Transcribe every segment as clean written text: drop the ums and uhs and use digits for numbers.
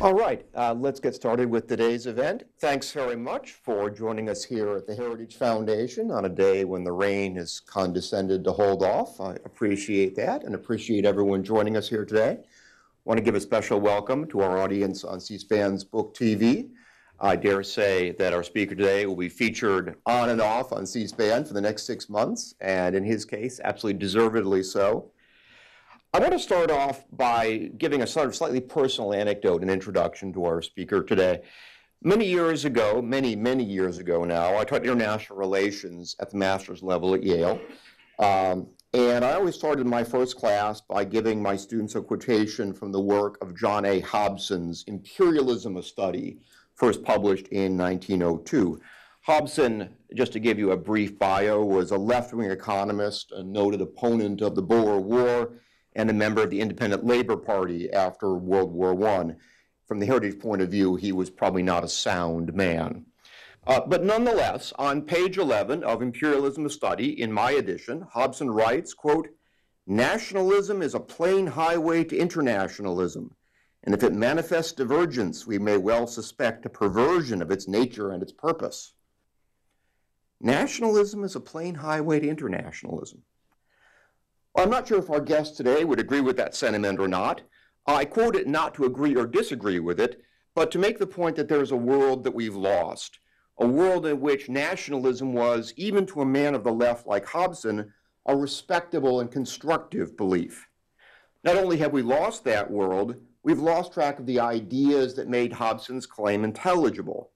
All right, let's get started with today's event. Thanks very much for joining us here at the Heritage Foundation on a day when the rain has condescended to hold off. I appreciate that and appreciate everyone joining us here today. I want to give a special welcome to our audience on C-SPAN's Book TV. I dare say that our speaker today will be featured on and off on C-SPAN for the next 6 months, and in his case, absolutely deservedly so. I want to start off by giving a sort of slightly personal anecdote and introduction to our speaker today. Many years ago, many years ago now, I taught international relations at the master's level at Yale. And I always started my first class by giving my students a quotation from the work of John A. Hobson's Imperialism, a Study, first published in 1902. Hobson, just to give you a brief bio, was a left-wing economist, a noted opponent of the Boer War, and a member of the Independent Labor Party after World War I. From the Heritage point of view, he was probably not a sound man. But nonetheless, on page 11 of Imperialism, a Study, in my edition, Hobson writes, quote, "Nationalism is a plain highway to internationalism, and if it manifests divergence, we may well suspect a perversion of its nature and its purpose." Nationalism is a plain highway to internationalism. Well, I'm not sure if our guest today would agree with that sentiment or not. I quote it not to agree or disagree with it, but to make the point that there's a world that we've lost, a world in which nationalism was, even to a man of the left like Hobson, a respectable and constructive belief. Not only have we lost that world, we've lost track of the ideas that made Hobson's claim intelligible.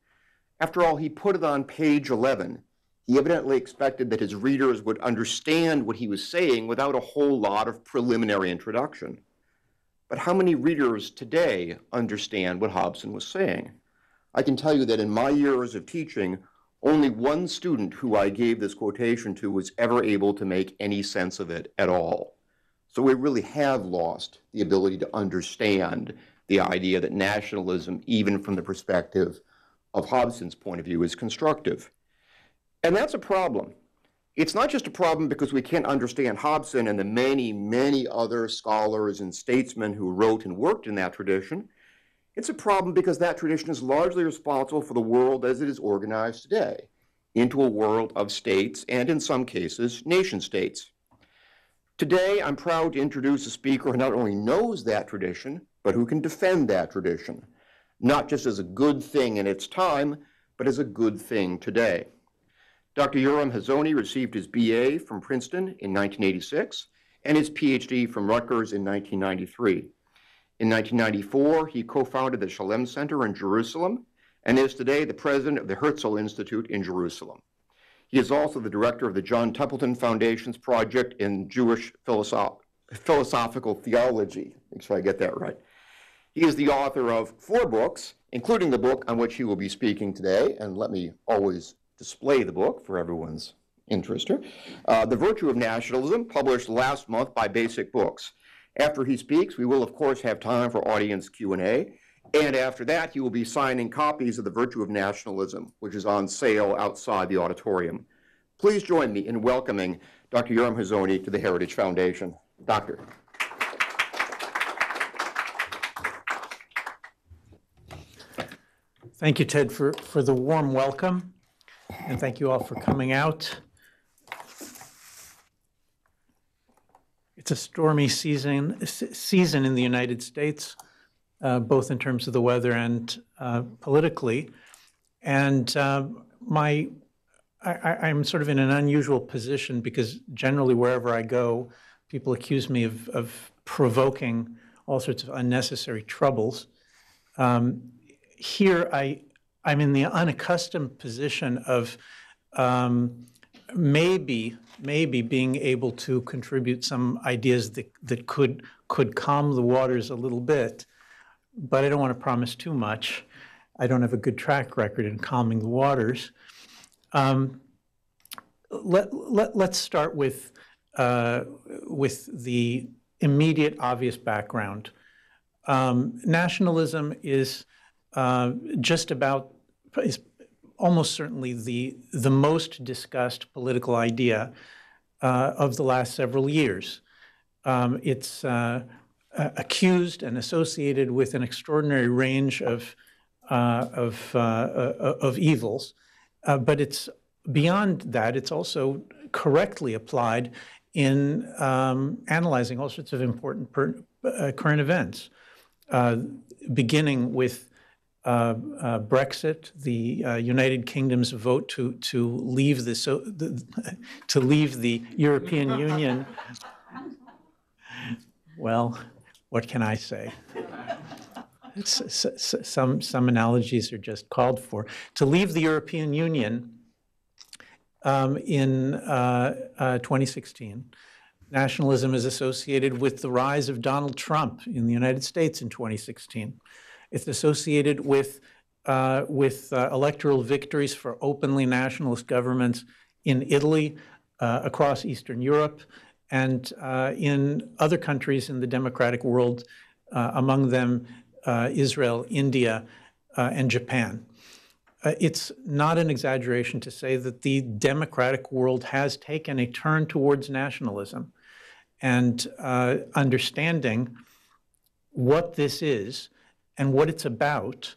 After all, he put it on page 11. He evidently expected that his readers would understand what he was saying without a whole lot of preliminary introduction. But how many readers today understand what Hobson was saying? I can tell you that in my years of teaching, only one student who I gave this quotation to was ever able to make any sense of it at all. So we really have lost the ability to understand the idea that nationalism, even from the perspective of Hobson's point of view, is constructive. And that's a problem. It's not just a problem because we can't understand Hobson and the many other scholars and statesmen who wrote and worked in that tradition. It's a problem because that tradition is largely responsible for the world as it is organized today, into a world of states and, in some cases, nation states. Today, I'm proud to introduce a speaker who not only knows that tradition, but who can defend that tradition, not just as a good thing in its time, but as a good thing today. Dr. Yoram Hazony received his BA from Princeton in 1986 and his PhD from Rutgers in 1993. In 1994, he co-founded the Shalem Center in Jerusalem and is today the president of the Herzl Institute in Jerusalem. He is also the director of the John Templeton Foundation's project in Jewish philosophical theology. Make sure I get that right. He is the author of 4 books, including the book on which he will be speaking today, and let me always display the book for everyone's interest here. The Virtue of Nationalism, published last month by Basic Books. After he speaks, we will, of course, have time for audience Q&A. And after that, he will be signing copies of The Virtue of Nationalism, which is on sale outside the auditorium. Please join me in welcoming Dr. Yoram Hazony to the Heritage Foundation. Doctor. Thank you, Ted, for the warm welcome. And thank you all for coming out. It's a stormy season in the United States, both in terms of the weather and politically. And I'm sort of in an unusual position because generally wherever I go, people accuse me of provoking all sorts of unnecessary troubles. Here, I'm in the unaccustomed position of maybe being able to contribute some ideas that could calm the waters a little bit, but I don't want to promise too much. I don't have a good track record in calming the waters. Let's start with the immediate, obvious background. Nationalism is almost certainly the most discussed political idea of the last several years. It's accused and associated with an extraordinary range of evils, but it's beyond that. It's also correctly applied in analyzing all sorts of important current events, beginning with Brexit, the United Kingdom's vote to leave to leave the European Union. Well, what can I say? Some analogies are just called for. To leave the European Union in 2016. Nationalism is associated with the rise of Donald Trump in the United States in 2016. It's associated with electoral victories for openly nationalist governments in Italy, across Eastern Europe, and in other countries in the democratic world, among them Israel, India, and Japan. It's not an exaggeration to say that the democratic world has taken a turn towards nationalism, and understanding what this is and what it's about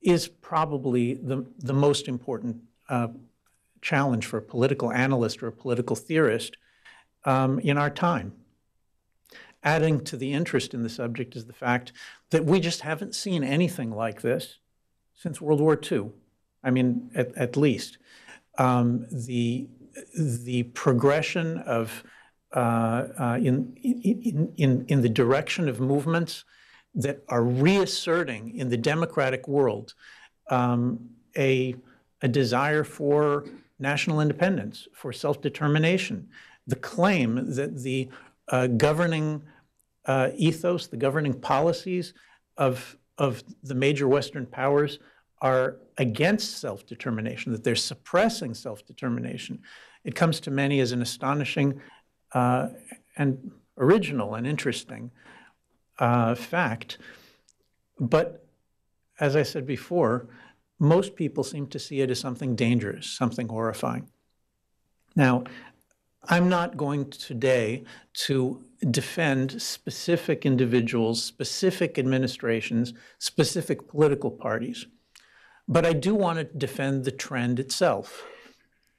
is probably the most important challenge for a political analyst or a political theorist in our time. Adding to the interest in the subject is the fact that we just haven't seen anything like this since World War II. I mean, at least. The progression of in the direction of movements that are reasserting in the democratic world a desire for national independence, for self-determination, the claim that the governing ethos, the governing policies of the major Western powers are against self-determination, that they're suppressing self-determination. It comes to many as an astonishing and original and interesting fact. But as I said before, most people seem to see it as something dangerous, something horrifying. Now, I'm not going today to defend specific individuals, specific administrations, specific political parties. But I do want to defend the trend itself.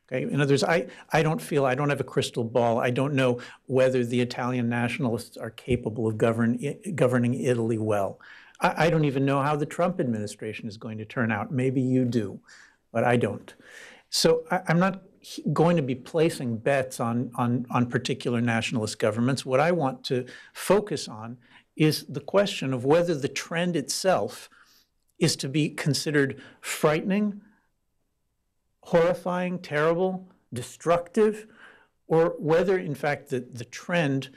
Okay? In other words, I don't have a crystal ball. I don't know whether the Italian nationalists are capable of governing Italy well. I don't even know how the Trump administration is going to turn out. Maybe you do, but I don't. So I'm not going to be placing bets on particular nationalist governments. What I want to focus on is the question of whether the trend itself is to be considered frightening, horrifying, terrible, destructive, or whether, in fact, the trend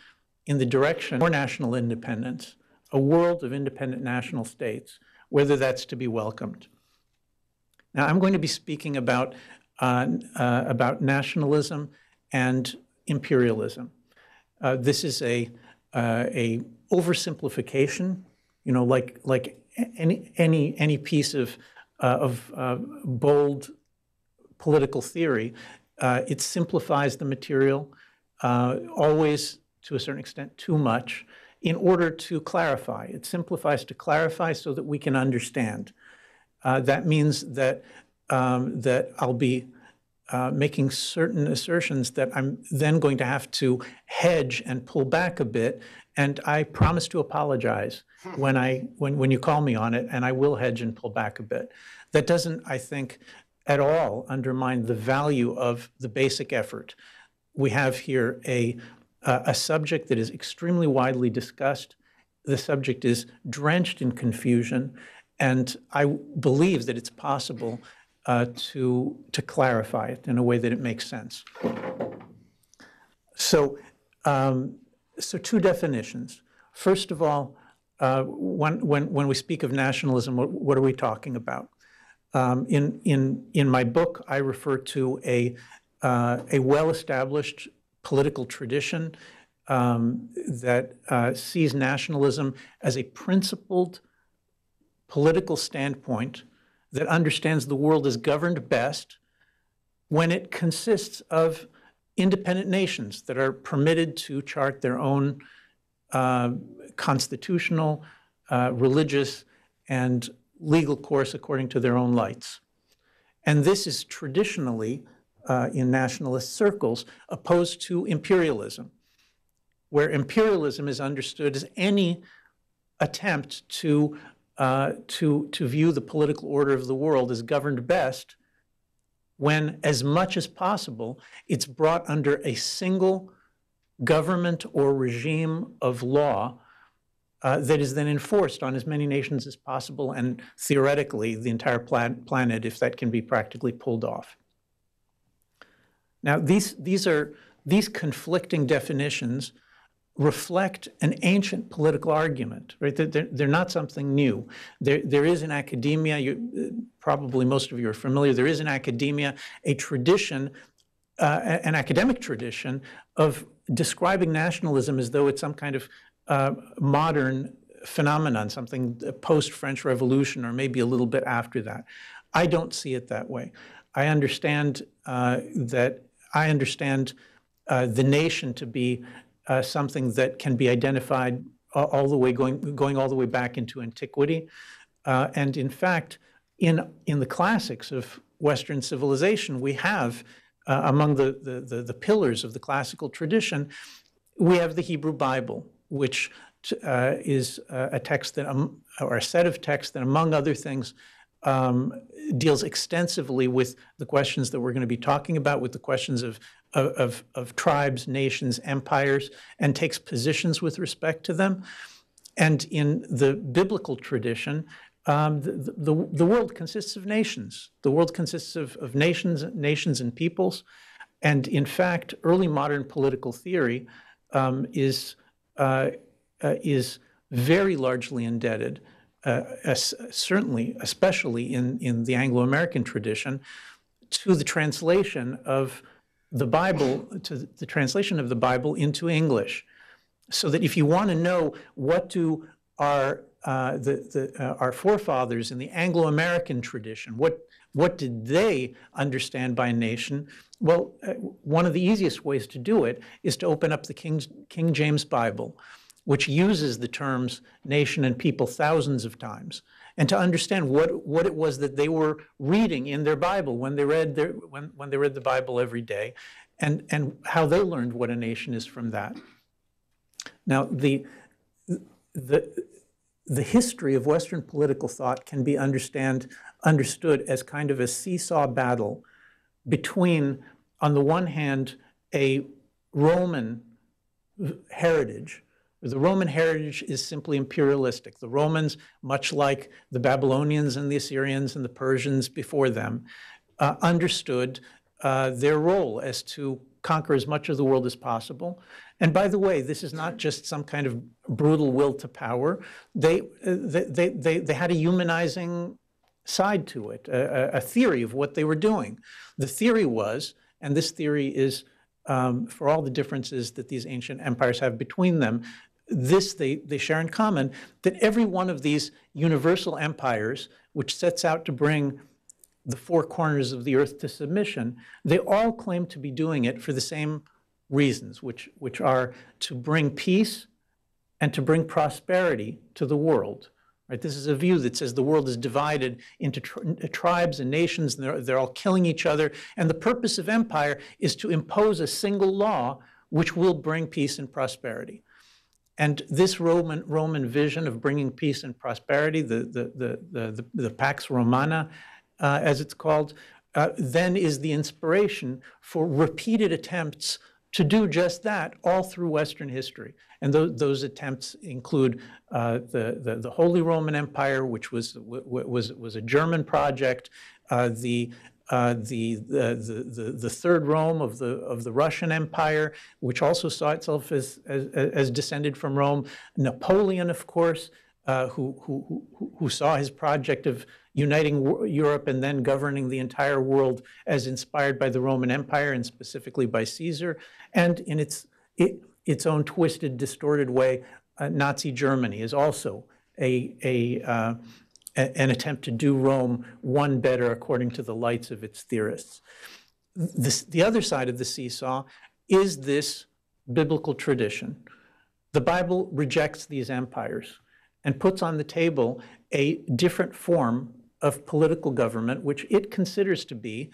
in the direction of national independence, a world of independent national states, whether that's to be welcomed. Now, I'm going to be speaking about nationalism and imperialism. This is a oversimplification, you know, like any piece of bold political theory. It simplifies the material, always to a certain extent too much, in order to clarify. It simplifies to clarify so that we can understand. That means that I'll be making certain assertions that I'm then going to have to hedge and pull back a bit, and I promise to apologize when you call me on it, and I will hedge and pull back a bit. That doesn't, I think, at all undermine the value of the basic effort. We have here a subject that is extremely widely discussed. The subject is drenched in confusion, and I believe that it's possible to clarify it in a way that it makes sense. So two definitions. First of all, when we speak of nationalism, what are we talking about? In my book, I refer to a well-established political tradition that sees nationalism as a principled political standpoint that understands the world is governed best when it consists of independent nations that are permitted to chart their own constitutional, religious, and legal course according to their own lights. And this is traditionally, in nationalist circles, opposed to imperialism, where imperialism is understood as any attempt to view the political order of the world as governed best when, as much as possible, it's brought under a single government or regime of law that is then enforced on as many nations as possible, and theoretically the entire planet, if that can be practically pulled off. Now, these conflicting definitions reflect an ancient political argument, right? They're not something new. There is in academia, probably most of you are familiar, there is in academia a tradition, an academic tradition of describing nationalism as though it's some kind of modern phenomenon, something post-French Revolution or maybe a little bit after that. I don't see it that way. I understand the nation to be something that can be identified all the way going all the way back into antiquity, and in fact, in the classics of Western civilization, we have among the pillars of the classical tradition, we have the Hebrew Bible, which is a text that, or a set of texts that, among other things, deals extensively with the questions that we're going to be talking about, with the questions of tribes, nations, empires, and takes positions with respect to them. And in the biblical tradition, the world consists of nations. The world consists of nations and peoples. And in fact, early modern political theory is very largely indebted, certainly, especially in the Anglo-American tradition, to the translation of the Bible, into English. So that if you want to know what do our forefathers in the Anglo-American tradition, what did they understand by nation? Well, one of the easiest ways to do it is to open up the King James Bible, which uses the terms nation and people thousands of times, and to understand what it was that they were reading in their Bible when they read the Bible every day, and how they learned what a nation is from that. Now, the history of Western political thought can be understood as kind of a seesaw battle between, on the one hand, a Roman heritage. The Roman heritage is simply imperialistic. The Romans, much like the Babylonians and the Assyrians and the Persians before them, understood their role as to conquer as much of the world as possible. And by the way, this is not just some kind of brutal will to power. They had a humanizing side to it, a theory of what they were doing. The theory was, and this theory is, for all the differences that these ancient empires have between them, this they share in common, that every one of these universal empires, which sets out to bring the four corners of the earth to submission, they all claim to be doing it for the same reasons, which are to bring peace and to bring prosperity to the world. Right? This is a view that says the world is divided into tribes and nations, and they're all killing each other. And the purpose of empire is to impose a single law which will bring peace and prosperity. And this Roman vision of bringing peace and prosperity, the Pax Romana, as it's called, then is the inspiration for repeated attempts to do just that all through Western history. And those attempts include the Holy Roman Empire, which was a German project, the Third Rome of the Russian Empire, which also saw itself as descended from Rome. Napoleon, of course, who saw his project of uniting Europe and then governing the entire world as inspired by the Roman Empire and specifically by Caesar, and in its own twisted, distorted way, Nazi Germany is also a an attempt to do Rome one better according to the lights of its theorists. The other side of the seesaw is this biblical tradition. The Bible rejects these empires and puts on the table a different form of political government, which it considers to be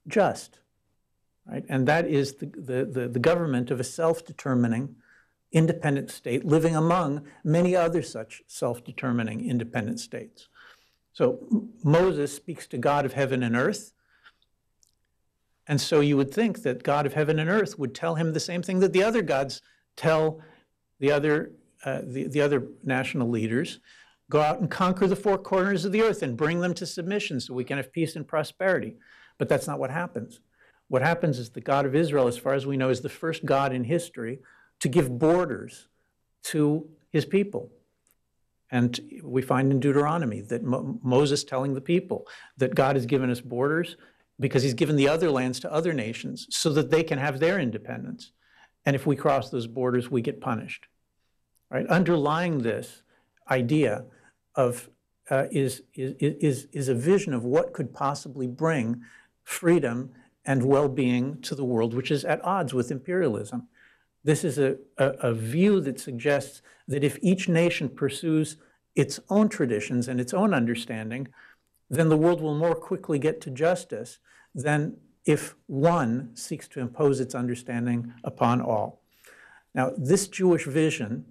just, right? And that is the government of a self-determining, independent state living among many other such self-determining independent states. So Moses speaks to God of heaven and earth. And so you would think that God of heaven and earth would tell him the same thing that the other gods tell the other national leaders: go out and conquer the four corners of the earth and bring them to submission so we can have peace and prosperity. But that's not what happens. What happens is the God of Israel, as far as we know, is the first God in history to give borders to his people. And we find in Deuteronomy that Moses telling the people that God has given us borders because he's given the other lands to other nations so that they can have their independence. And if we cross those borders, we get punished. Right? Underlying this idea of is a vision of what could possibly bring freedom and well-being to the world, which is at odds with imperialism. This is a view that suggests that if each nation pursues its own traditions and its own understanding, then the world will more quickly get to justice than if one seeks to impose its understanding upon all. Now, this Jewish vision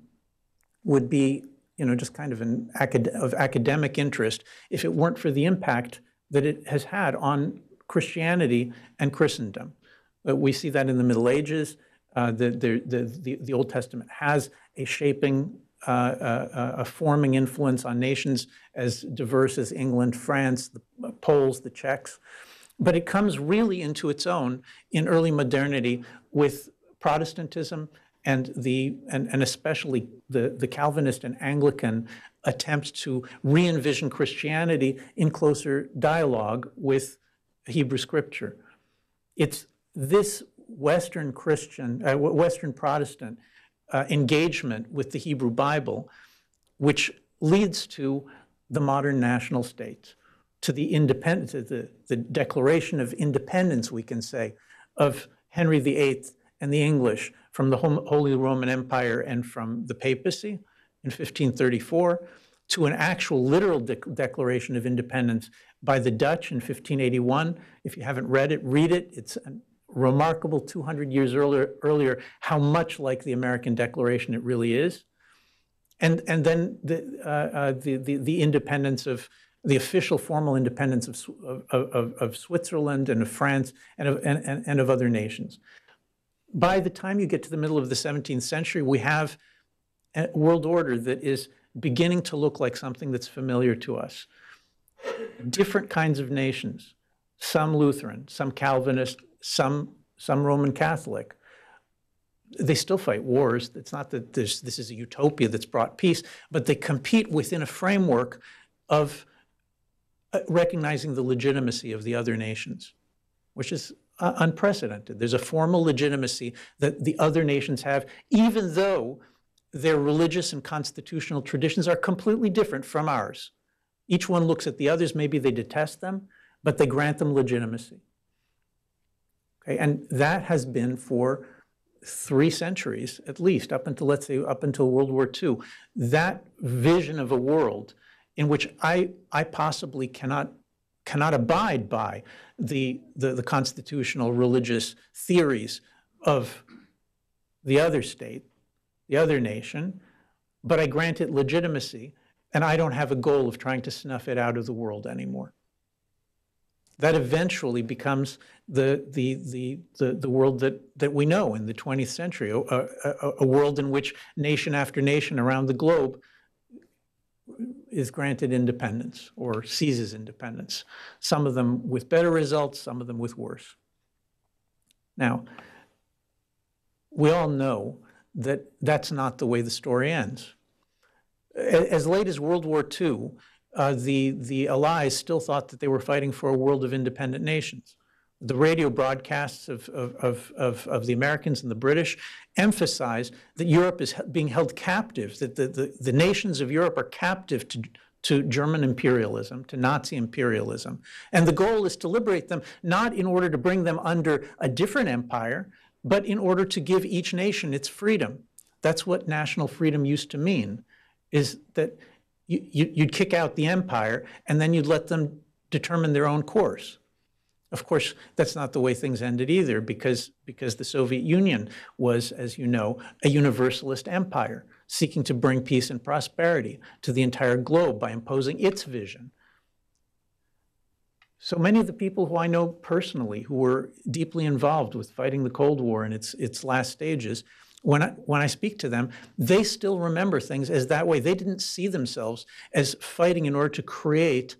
would be, just kind of of academic interest if it weren't for the impact that it has had on Christianity and Christendom. We see that in the Middle Ages. The Old Testament has a shaping, a forming influence on nations as diverse as England, France, the Poles, the Czechs. But it comes really into its own in early modernity with Protestantism and especially the Calvinist and Anglican attempts to re-envision Christianity in closer dialogue with Hebrew Scripture. It's this Western Protestant engagement with the Hebrew Bible which leads to the modern national states, to the independence, the Declaration of Independence, we can say, of Henry VIII and the English from the Holy Roman Empire and from the papacy in 1534, to an actual literal Declaration of Independence by the Dutch in 1581. If you haven't read it, read it. It's a remarkable 200 years earlier how much like the American Declaration it really is. And then the independence of the official formal independence of Switzerland and of France and of other nations. By the time you get to the middle of the 17th century, we have a world order that is beginning to look like something that's familiar to us. Different kinds of nations, some Lutheran, some Calvinist, some Roman Catholic. They still fight wars. It's not that this is a utopia that's brought peace, but they compete within a framework of recognizing the legitimacy of the other nations, which is unprecedented. There's a formal legitimacy that the other nations have, even though their religious and constitutional traditions are completely different from ours. Each one looks at the others, maybe they detest them, but they grant them legitimacy. Okay, and that has been for 3 centuries, at least, up until, let's say, up until World War II. That vision of a world in which I possibly cannot abide by the constitutional religious theories of the other state, the other nation, but I grant it legitimacy, and I don't have a goal of trying to snuff it out of the world anymore. That eventually becomes the world that we know in the 20th century, a world in which nation after nation around the globe is granted independence or seizes independence, some of them with better results, some of them with worse. Now, we all know that that's not the way the story ends. As late as World War II, the Allies still thought that they were fighting for a world of independent nations. The radio broadcasts of the Americans and the British emphasize that Europe is being held captive, that the nations of Europe are captive to German imperialism, to Nazi imperialism. And the goal is to liberate them, not in order to bring them under a different empire, but in order to give each nation its freedom. That's what national freedom used to mean, is that you'd kick out the empire and then you'd let them determine their own course. Of course, that's not the way things ended either, because the Soviet Union was, as you know, a universalist empire, seeking to bring peace and prosperity to the entire globe by imposing its vision. So many of the people who I know personally who were deeply involved with fighting the Cold War in its last stages, when I speak to them, they still remember things as that way. They didn't see themselves as fighting in order to create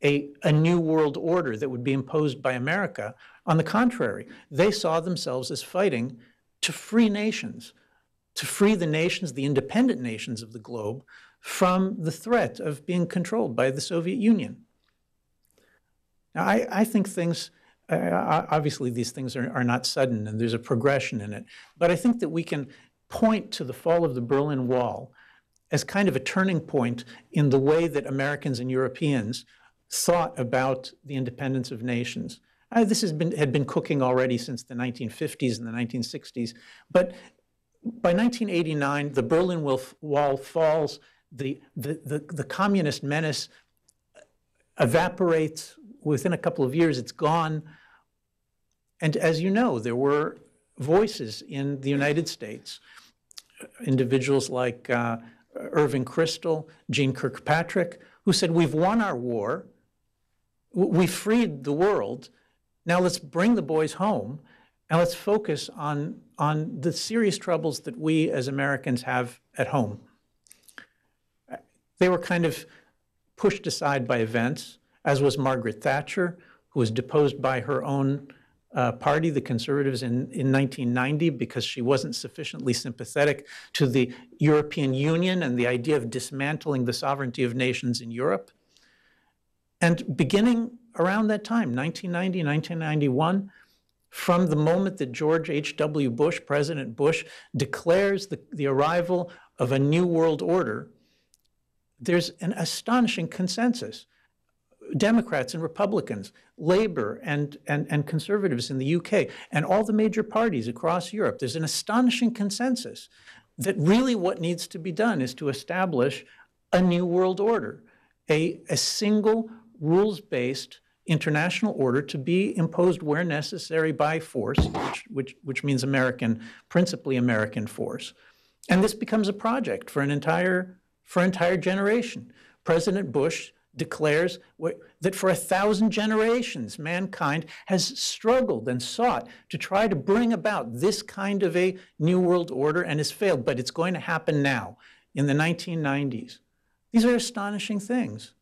a new world order that would be imposed by America. On the contrary, they saw themselves as fighting to free nations, to free the nations, the independent nations of the globe, from the threat of being controlled by the Soviet Union. Now, I think things, obviously these things are not sudden and there's a progression in it, but I think that we can point to the fall of the Berlin Wall as kind of a turning point in the way that Americans and Europeans thought about the independence of nations. This had been cooking already since the 1950s and the 1960s, but by 1989, the Berlin Wall falls, the communist menace evaporates. Within a couple of years, it's gone. And as you know, there were voices in the United States, individuals like Irving Kristol, Jeane Kirkpatrick, who said, we've won our war, we freed the world, now let's bring the boys home and let's focus on the serious troubles that we as Americans have at home. They were kind of pushed aside by events, as was Margaret Thatcher, who was deposed by her own party, the Conservatives, in 1990 because she wasn't sufficiently sympathetic to the European Union and the idea of dismantling the sovereignty of nations in Europe. And beginning around that time, 1990, 1991, from the moment that George H.W. Bush, President Bush, declares the arrival of a new world order, there's an astonishing consensus. Democrats and Republicans, Labour and Conservatives in the UK, and all the major parties across Europe, there's an astonishing consensus that really what needs to be done is to establish a new world order, a single rules-based international order to be imposed where necessary by force, which means principally American force. And this becomes a project for an entire generation. President Bush declares that for 1,000 generations, mankind has struggled and sought to try to bring about this kind of a new world order and has failed, but it's going to happen now in the 1990s. These are astonishing things.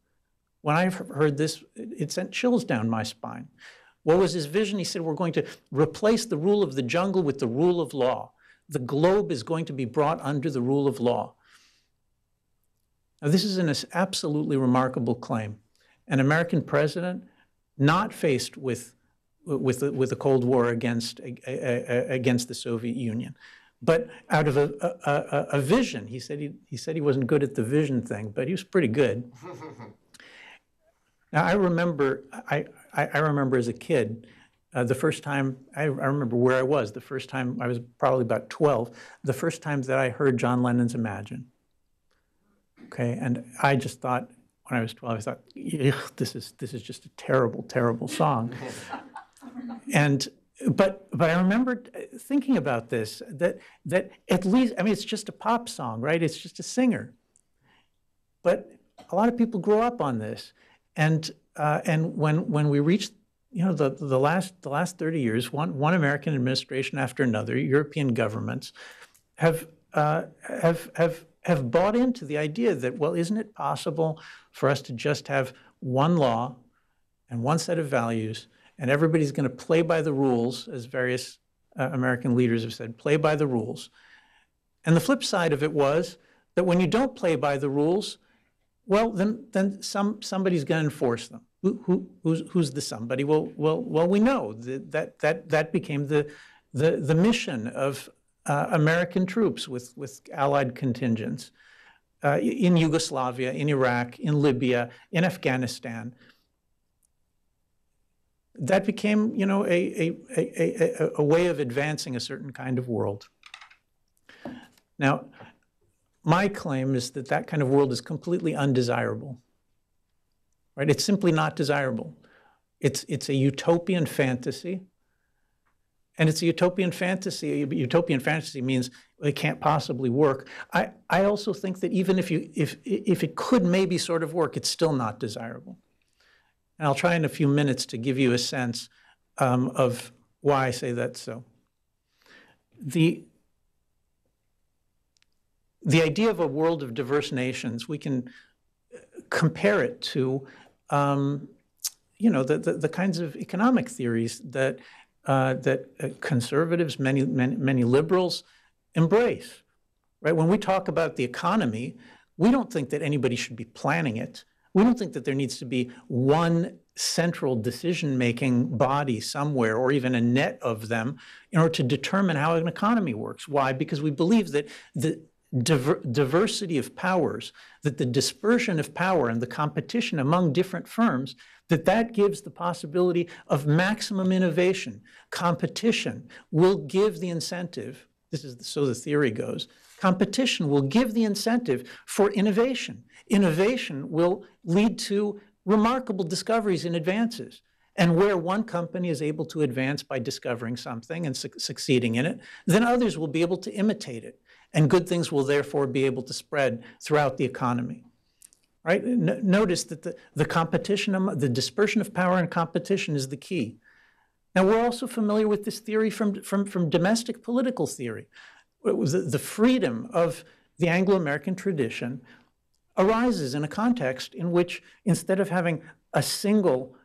When I heard this, it sent chills down my spine. What was his vision? He said, we're going to replace the rule of the jungle with the rule of law. The globe is going to be brought under the rule of law. Now, this is an absolutely remarkable claim. An American president not faced with the Cold War against the Soviet Union, but out of a vision. He said he wasn't good at the vision thing, but he was pretty good. Now, I remember as a kid, the first time, I remember where I was, the first time, I was probably about 12, the first time that I heard John Lennon's Imagine. Okay, and I just thought, when I was 12, I thought, this is just a terrible, terrible song. But I remember thinking about this, that at least, I mean, it's just a pop song, right? It's just a singer. But a lot of people grow up on this. And when we reached, the last 30 years, one American administration after another, European governments have bought into the idea that, well, isn't it possible for us to just have one law and one set of values, and everybody's going to play by the rules, as various American leaders have said, play by the rules. And the flip side of it was that when you don't play by the rules, well, then somebody's going to enforce them. Who's the somebody? Well, we know that became the mission of American troops with allied contingents. in Yugoslavia, in Iraq, in Libya, in Afghanistan. That became, you know, a way of advancing a certain kind of world. Now, my claim is that that kind of world is completely undesirable, right? It's simply not desirable. It's a utopian fantasy, and it's a utopian fantasy. Utopian fantasy means it can't possibly work. I also think that even if it could maybe sort of work, it's still not desirable. And I'll try in a few minutes to give you a sense of why I say that so. The idea of a world of diverse nations, we can compare it to, you know, the kinds of economic theories that conservatives, many liberals embrace, right? When we talk about the economy, we don't think that anybody should be planning it. We don't think that there needs to be one central decision-making body somewhere, or even a net of them, in order to determine how an economy works. Why? Because we believe that the diversity of powers, that the dispersion of power and the competition among different firms, that gives the possibility of maximum innovation. Competition will give the incentive, this is so the theory goes, competition will give the incentive for innovation. Innovation will lead to remarkable discoveries and advances. And where one company is able to advance by discovering something and succeeding in it, then others will be able to imitate it. And good things will therefore be able to spread throughout the economy. Right? Notice that the competition, the dispersion of power and competition is the key. Now, we're also familiar with this theory from domestic political theory. It was the freedom of the Anglo-American tradition arises in a context in which, instead of having a single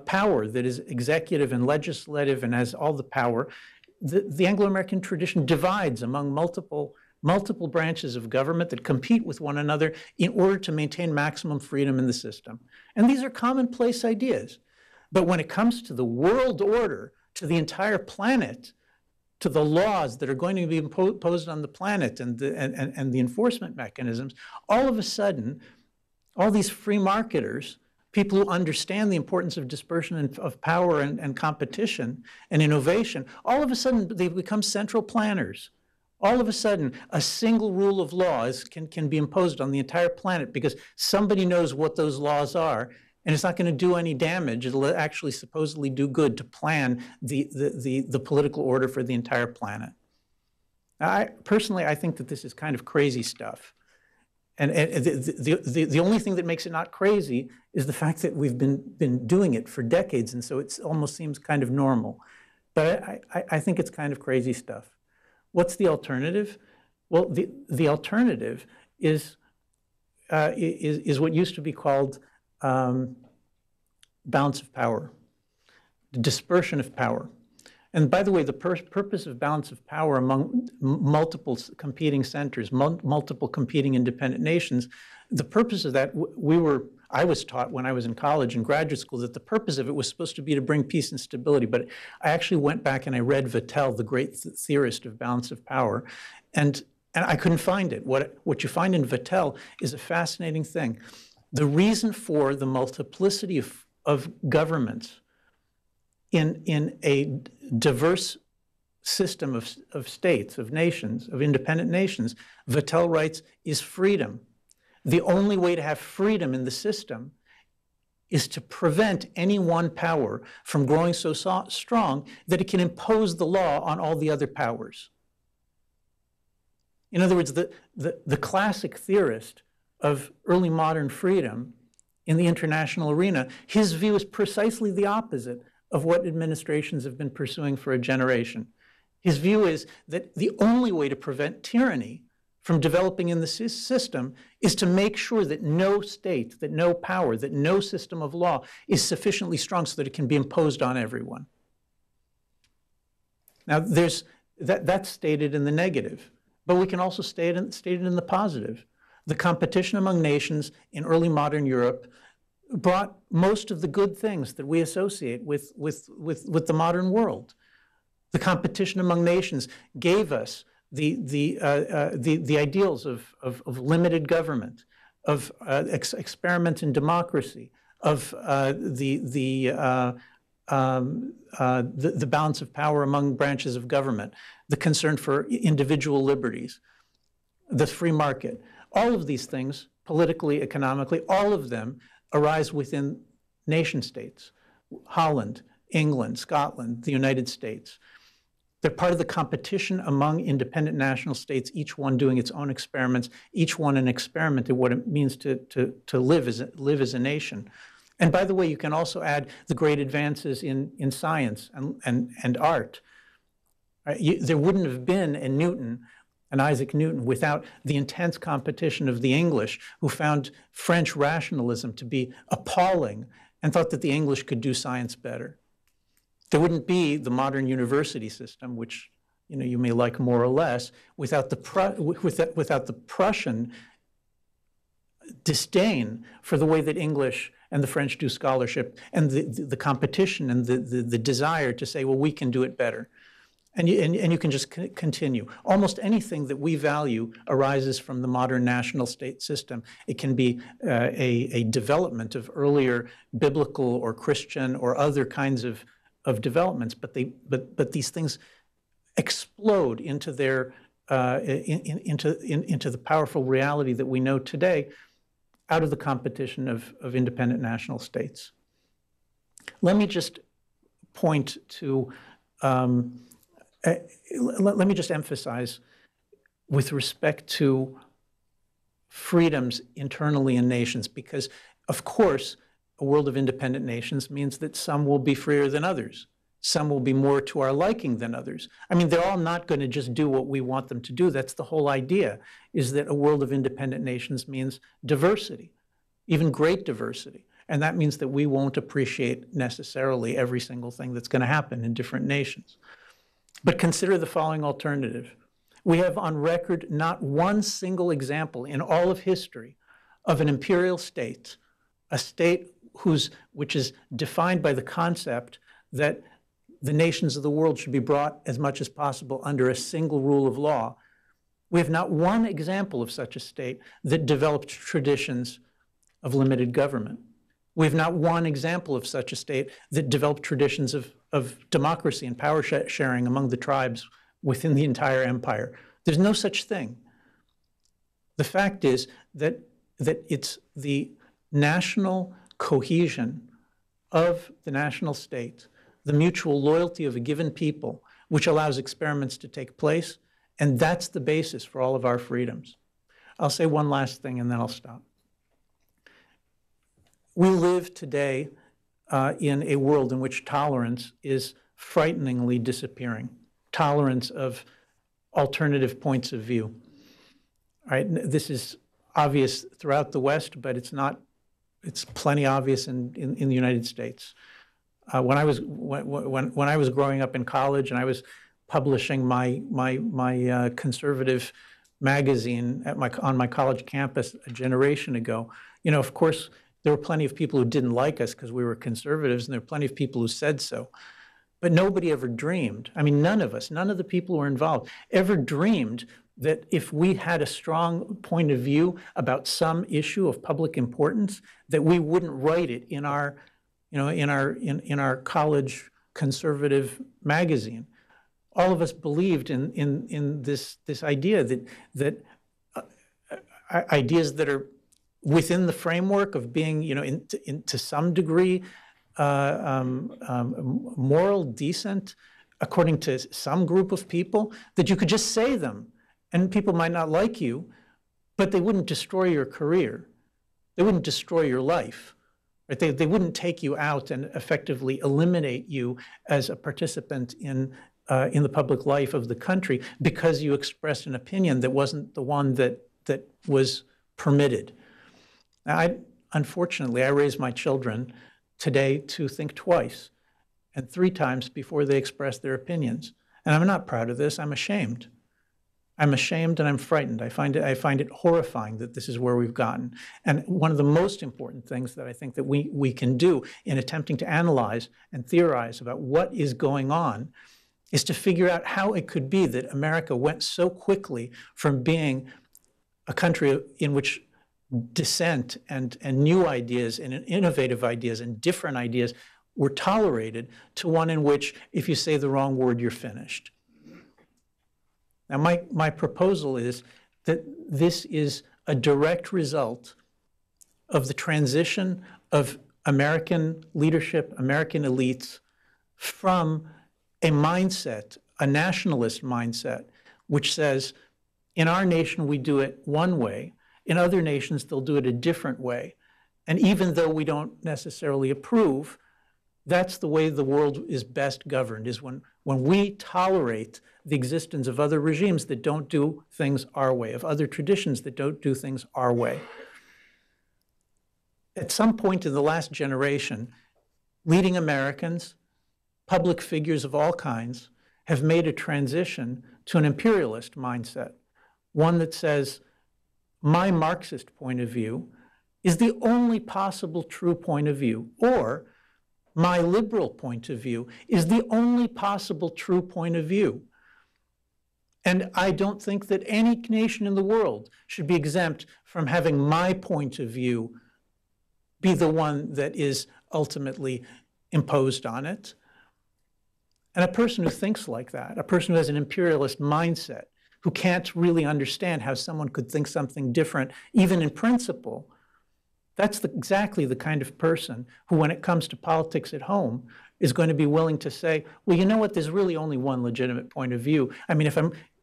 power that is executive and legislative and has all the power, the Anglo-American tradition divides among multiple branches of government that compete with one another in order to maintain maximum freedom in the system. And these are commonplace ideas. But when it comes to the world order, to the entire planet, to the laws that are going to be imposed on the planet and the enforcement mechanisms, all of a sudden, all these free marketers, people who understand the importance of dispersion of power and competition and innovation, all of a sudden they become central planners. All of a sudden, a single rule of law can be imposed on the entire planet because somebody knows what those laws are, and it's not going to do any damage. It'll actually supposedly do good to plan the political order for the entire planet. Personally, I think that this is kind of crazy stuff. And the only thing that makes it not crazy is the fact that we've been doing it for decades, and so it almost seems kind of normal. But I think it's kind of crazy stuff. What's the alternative? Well, the alternative is what used to be called balance of power, the dispersion of power. And by the way, the purpose of balance of power among multiple competing centers, multiple competing independent nations, the purpose of that, I was taught when I was in college and graduate school that the purpose of it was supposed to be to bring peace and stability. But I actually went back and I read Vattel, the great theorist of balance of power, and I couldn't find it. What you find in Vattel is a fascinating thing. The reason for the multiplicity of governments in a diverse system of states, of nations, of independent nations, Vattel writes, is freedom. The only way to have freedom in the system is to prevent any one power from growing so strong that it can impose the law on all the other powers. In other words, the classic theorist of early modern freedom in the international arena, his view is precisely the opposite of what administrations have been pursuing for a generation. His view is that the only way to prevent tyranny from developing in the system is to make sure that no state, that no power, that no system of law is sufficiently strong so that it can be imposed on everyone. Now, that's stated in the negative, but we can also state it in the positive. The competition among nations in early modern Europe brought most of the good things that we associate with the modern world. The competition among nations gave us the ideals of limited government, of experiment in democracy, of the balance of power among branches of government, the concern for individual liberties, the free market. All of these things, politically, economically, all of them arise within nation states. Holland, England, Scotland, the United States. They're part of the competition among independent national states, each one doing its own experiments, each one an experiment in what it means to live as a nation. And by the way, you can also add the great advances in science and art. There wouldn't have been a Newton, an Isaac Newton, without the intense competition of the English, who found French rationalism to be appalling and thought that the English could do science better. There wouldn't be the modern university system, which you may like more or less, without the Prussian disdain for the way that English and the French do scholarship, and the competition and the desire to say, well, we can do it better. And you can just continue. Almost anything that we value arises from the modern national state system. It can be a development of earlier biblical or Christian or other kinds of developments, but these things explode into their into the powerful reality that we know today out of the competition of independent national states. Let me just point to. Let me just emphasize, with respect to freedoms internally in nations, because, of course, a world of independent nations means that some will be freer than others. Some will be more to our liking than others. I mean, they're all not going to just do what we want them to do. That's the whole idea, is that a world of independent nations means diversity, even great diversity. And that means that we won't appreciate necessarily every single thing that's going to happen in different nations. But consider the following alternative. We have on record not one single example in all of history of an imperial state, a state which is defined by the concept that the nations of the world should be brought as much as possible under a single rule of law. We have not one example of such a state that developed traditions of limited government. We have not one example of such a state that developed traditions of democracy and power sharing among the tribes within the entire empire. There's no such thing. The fact is that it's the national cohesion of the national state, the mutual loyalty of a given people, which allows experiments to take place, and that's the basis for all of our freedoms. I'll say one last thing and then I'll stop. We live today in a world in which tolerance is frighteningly disappearing. Tolerance of alternative points of view. All right, this is obvious throughout the West, but it's plenty obvious in the United States. When I was growing up in college and I was publishing my conservative magazine on my college campus a generation ago, of course, there were plenty of people who didn't like us because we were conservatives, and there were plenty of people who said so. But nobody ever dreamed, I mean, none of us, none of the people who were involved ever dreamed that if we had a strong point of view about some issue of public importance, that we wouldn't write it in our, in our college conservative magazine. All of us believed in this idea that ideas that are within the framework of being, to some degree, moral, decent, according to some group of people, that you could just say them, and people might not like you, but they wouldn't destroy your career. They wouldn't destroy your life. Right? They wouldn't take you out and effectively eliminate you as a participant in the public life of the country because you expressed an opinion that wasn't the one that was permitted. Now, unfortunately, I raised my children today to think twice and 3 times before they express their opinions. And I'm not proud of this. I'm ashamed. I'm ashamed and I'm frightened. I find it horrifying that this is where we've gotten. And one of the most important things that I think that we can do in attempting to analyze and theorize about what is going on is to figure out how it could be that America went so quickly from being a country in which dissent and new ideas and innovative ideas and different ideas were tolerated to one in which if you say the wrong word, you're finished. Now, my proposal is that this is a direct result of the transition of American leadership, American elites, from a mindset, a nationalist mindset, which says, in our nation, we do it one way. In other nations, they'll do it a different way. And even though we don't necessarily approve, that's the way the world is best governed, is when we tolerate the existence of other regimes that don't do things our way, of other traditions that don't do things our way. At some point in the last generation, leading Americans, public figures of all kinds, have made a transition to an imperialist mindset, one that says, my Marxist point of view is the only possible true point of view, or my liberal point of view is the only possible true point of view. And I don't think that any nation in the world should be exempt from having my point of view be the one that is ultimately imposed on it. And a person who thinks like that, a person who has an imperialist mindset, who can't really understand how someone could think something different, even in principle, that's exactly the kind of person who, when it comes to politics at home, is going to be willing to say, well, you know what, there's really only one legitimate point of view. I mean,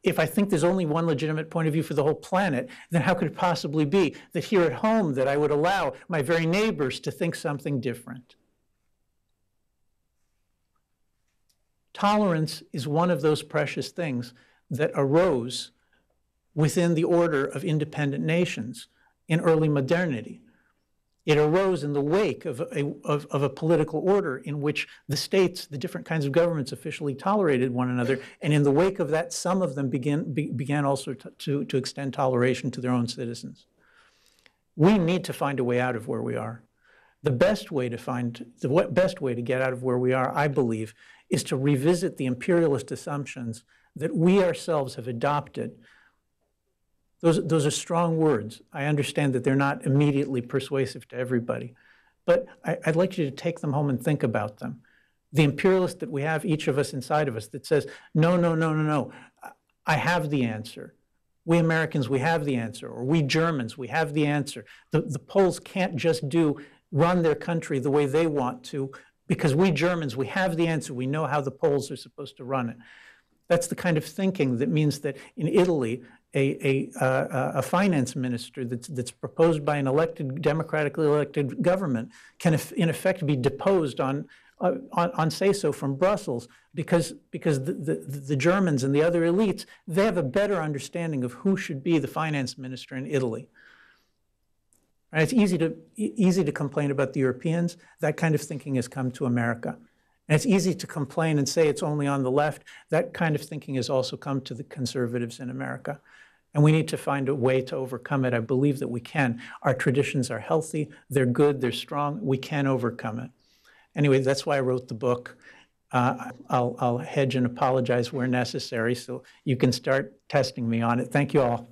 if I think there's only one legitimate point of view for the whole planet, then how could it possibly be that here at home that I would allow my very neighbors to think something different? Tolerance is one of those precious things that arose within the order of independent nations in early modernity. It arose in the wake of a political order in which the states, the different kinds of governments, officially tolerated one another, and in the wake of that, some of them began also to extend toleration to their own citizens. We need to find a way out of where we are. The best way to get out of where we are, I believe, is to revisit the imperialist assumptions that we ourselves have adopted. Those are strong words. I understand that they're not immediately persuasive to everybody, but I'd like you to take them home and think about them. The imperialist that we have, each of us inside of us, that says, no, no, no, no, no, I have the answer. We Americans, we have the answer, or we Germans, we have the answer. The Poles can't just run their country the way they want to, because we Germans, we have the answer. We know how the Poles are supposed to run it. That's the kind of thinking that means that in Italy, a finance minister that's proposed by an democratically elected government can, in effect, be deposed on say-so from Brussels because the Germans and the other elites, they have a better understanding of who should be the finance minister in Italy. And it's easy to complain about the Europeans. That kind of thinking has come to America. And it's easy to complain and say it's only on the left. That kind of thinking has also come to the conservatives in America. And we need to find a way to overcome it. I believe that we can. Our traditions are healthy, they're good, they're strong. We can overcome it. Anyway, that's why I wrote the book. I'll hedge and apologize where necessary, so you can start testing me on it. Thank you all.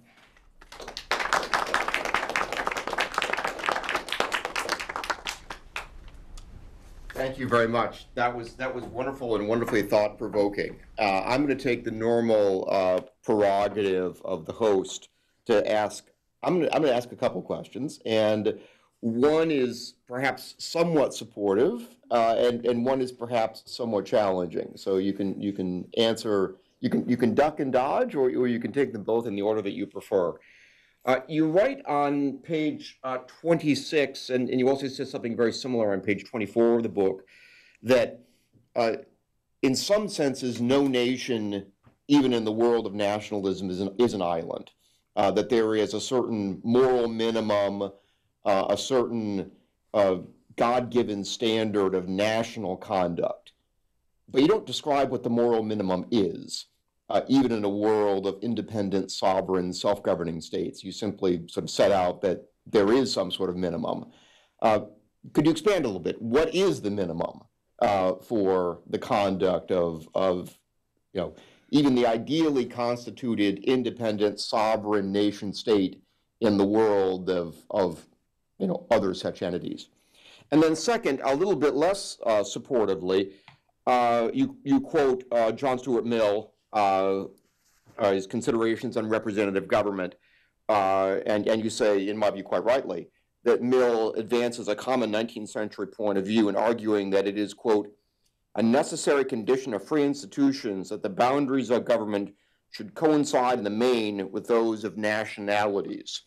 Thank you very much. That was wonderful and wonderfully thought-provoking. I'm going to take the normal prerogative of the host to ask. I'm going to ask a couple questions, and one is perhaps somewhat supportive, and one is perhaps somewhat challenging. So you can answer. You can duck and dodge, or you can take them both in the order that you prefer. You write on page 26, and you also said something very similar on page 24 of the book, that in some senses, no nation, even in the world of nationalism, is an island. That there is a certain moral minimum, a certain God-given standard of national conduct. But you don't describe what the moral minimum is. Even in a world of independent, sovereign, self-governing states, you simply sort of set out that there is some sort of minimum. Could you expand a little bit? What is the minimum for the conduct of you know, even the ideally constituted independent sovereign nation state in the world of other such entities. And then second, a little bit less supportively, you quote John Stuart Mill, his considerations on representative government, and you say, in my view quite rightly, that Mill advances a common 19th century point of view in arguing that it is, quote, a necessary condition of free institutions that the boundaries of government should coincide in the main with those of nationalities.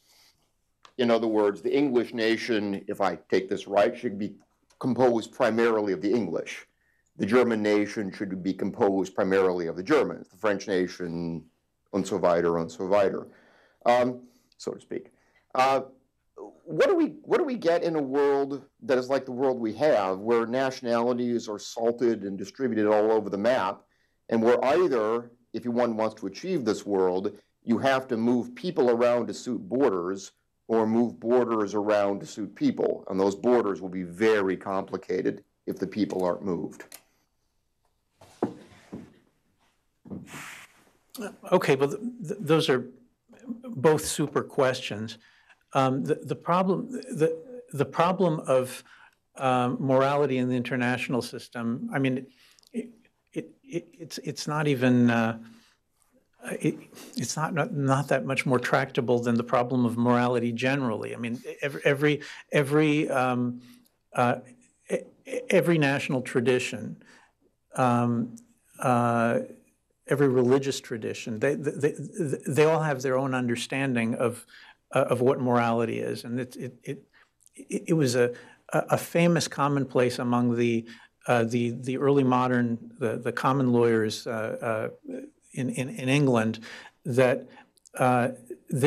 In other words, the English nation, if I take this right, should be composed primarily of the English. The German nation should be composed primarily of the Germans. The French nation, und so weiter, so to speak. What do we get in a world that is like the world we have, where nationalities are salted and distributed all over the map, and where either, if one wants to achieve this world, you have to move people around to suit borders, or move borders around to suit people, and those borders will be very complicated if the people aren't moved. Okay, well, those are both super questions. The problem of morality in the international system, I mean, it's not even it's not that much more tractable than the problem of morality generally. I mean, every national tradition, every religious tradition, they all have their own understanding of what morality is, and it was a famous commonplace among the early modern the common lawyers in England that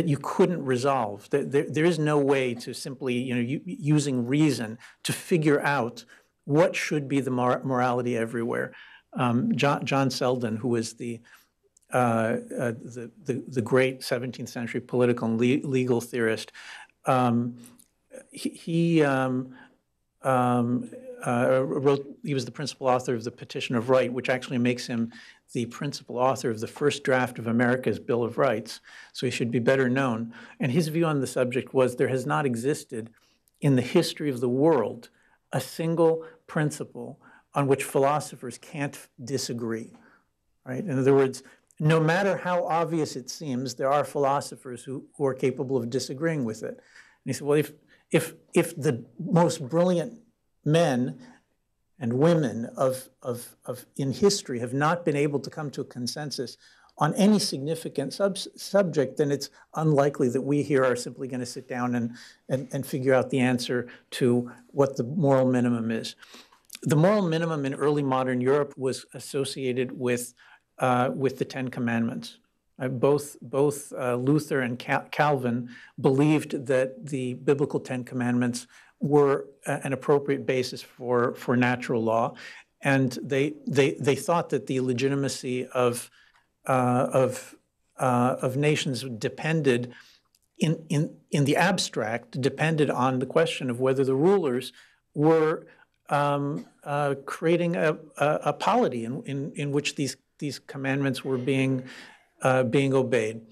you couldn't resolve. There is no way to simply, using reason to figure out what should be the morality everywhere. John Selden, who was the great 17th century political and legal theorist, he was the principal author of the Petition of Right, which actually makes him the principal author of the first draft of America's Bill of Rights, so he should be better known. And his view on the subject was there has not existed in the history of the world a single principle on which philosophers can't disagree, right? In other words, no matter how obvious it seems, there are philosophers who are capable of disagreeing with it. And he said, well, if the most brilliant men and women in history have not been able to come to a consensus on any significant subject, then it's unlikely that we here are simply going to sit down and figure out the answer to what the moral minimum is. The moral minimum in early modern Europe was associated with the Ten Commandments. Both Luther and Calvin believed that the biblical Ten Commandments were an appropriate basis for natural law, and they thought that the legitimacy of nations depended in the abstract depended on the question of whether the rulers were creating a polity in which these commandments were being obeyed.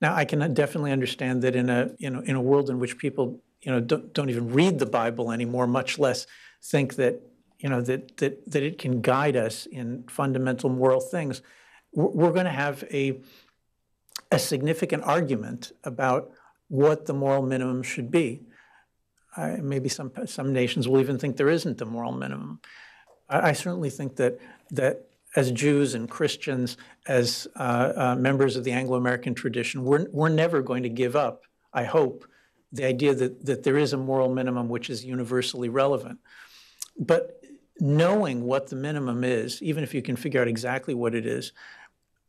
Now, I can definitely understand that in a world in which people don't even read the Bible anymore, much less think that that it can guide us in fundamental moral things. We're going to have a significant argument about what the moral minimum should be. Maybe some nations will even think there isn't a moral minimum. I certainly think that as Jews and Christians, as members of the Anglo-American tradition, we're never going to give up, I hope, the idea that there is a moral minimum which is universally relevant. But knowing what the minimum is, even if you can figure out exactly what it is,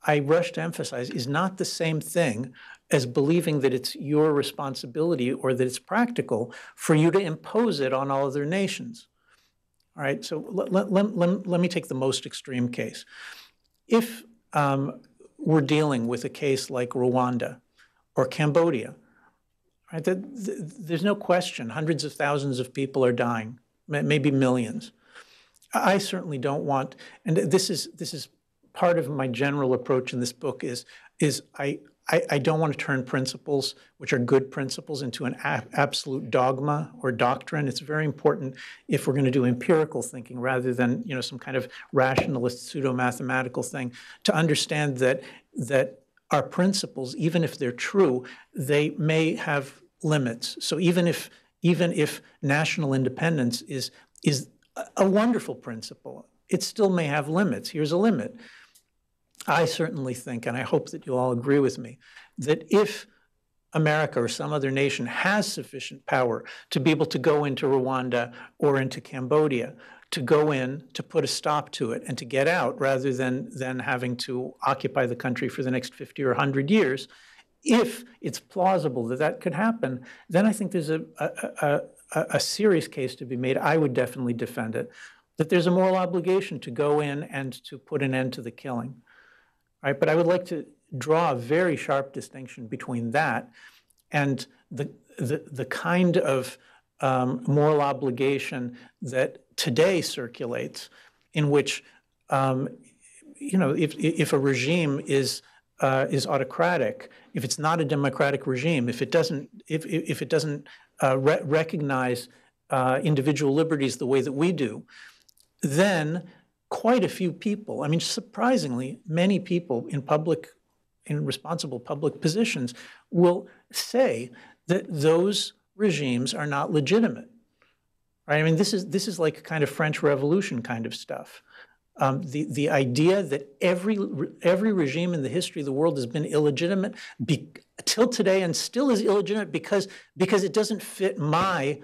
I rush to emphasize, is not the same thing as believing that it's your responsibility or that it's practical for you to impose it on all other nations. All right, so let me take the most extreme case. If we're dealing with a case like Rwanda or Cambodia, right, there's no question hundreds of thousands of people are dying, maybe millions. I certainly don't want, and this is part of my general approach in this book is I don't want to turn principles, which are good principles, into an absolute dogma or doctrine. It's very important if we're going to do empirical thinking rather than some kind of rationalist pseudo-mathematical thing, to understand that our principles, even if they're true, they may have limits. So even if national independence is a wonderful principle, it still may have limits. Here's a limit. I certainly think, and I hope that you'll all agree with me, that if America or some other nation has sufficient power to be able to go into Rwanda or into Cambodia, to go in, to put a stop to it, and to get out rather than having to occupy the country for the next 50 or 100 years, if it's plausible that that could happen, then I think there's a serious case to be made. I would definitely defend it, that there's a moral obligation to go in and to put an end to the killing. Right? But I would like to draw a very sharp distinction between that and the kind of moral obligation that today circulates, in which if a regime is autocratic, if it's not a democratic regime, if it doesn't recognize individual liberties the way that we do, then quite a few people, I mean, surprisingly, many people in responsible public positions will say that those regimes are not legitimate. Right? I mean, this is like kind of French Revolution kind of stuff. The idea that every regime in the history of the world has been illegitimate till today and still is illegitimate because it doesn't fit my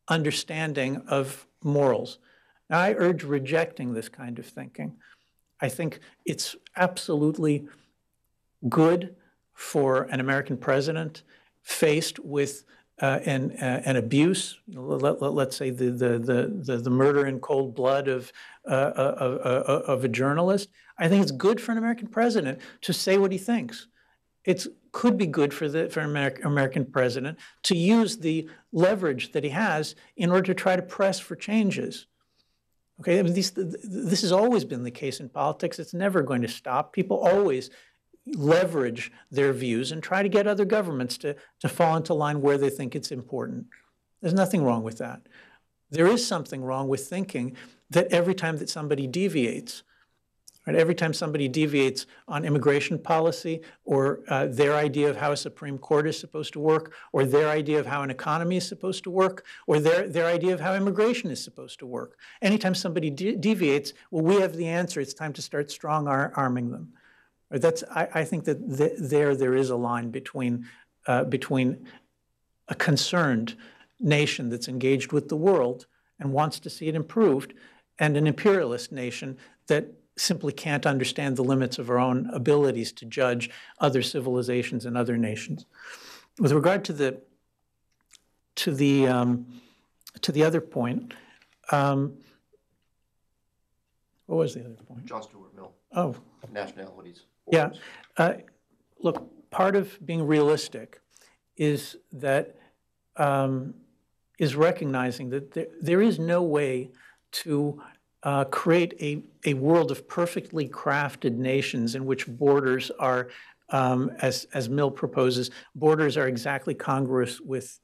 understanding of morals. Now, I urge rejecting this kind of thinking. I think it's absolutely good for an American president faced with an abuse, let's say the murder in cold blood of a journalist. I think it's good for an American president to say what he thinks. It could be good for an American president to use the leverage that he has in order to try to press for changes. Okay, I mean, this has always been the case in politics. It's never going to stop. People always leverage their views and try to get other governments to fall into line where they think it's important. There's nothing wrong with that. There is something wrong with thinking that every time that somebody deviates, right, every time somebody deviates on immigration policy or their idea of how a Supreme Court is supposed to work, or their idea of how an economy is supposed to work, or their idea of how immigration is supposed to work. Anytime somebody deviates, well, we have the answer. It's time to start strong arming them. I think that there is a line between a concerned nation that's engaged with the world and wants to see it improved, and an imperialist nation that simply can't understand the limits of our own abilities to judge other civilizations and other nations. With regard to the other point, what was the other point? John Stuart Mill. Oh, Nationalities. Yeah. Look, part of being realistic is that is recognizing that there is no way to create a world of perfectly crafted nations in which borders are, as Mill proposes, borders are exactly congruous with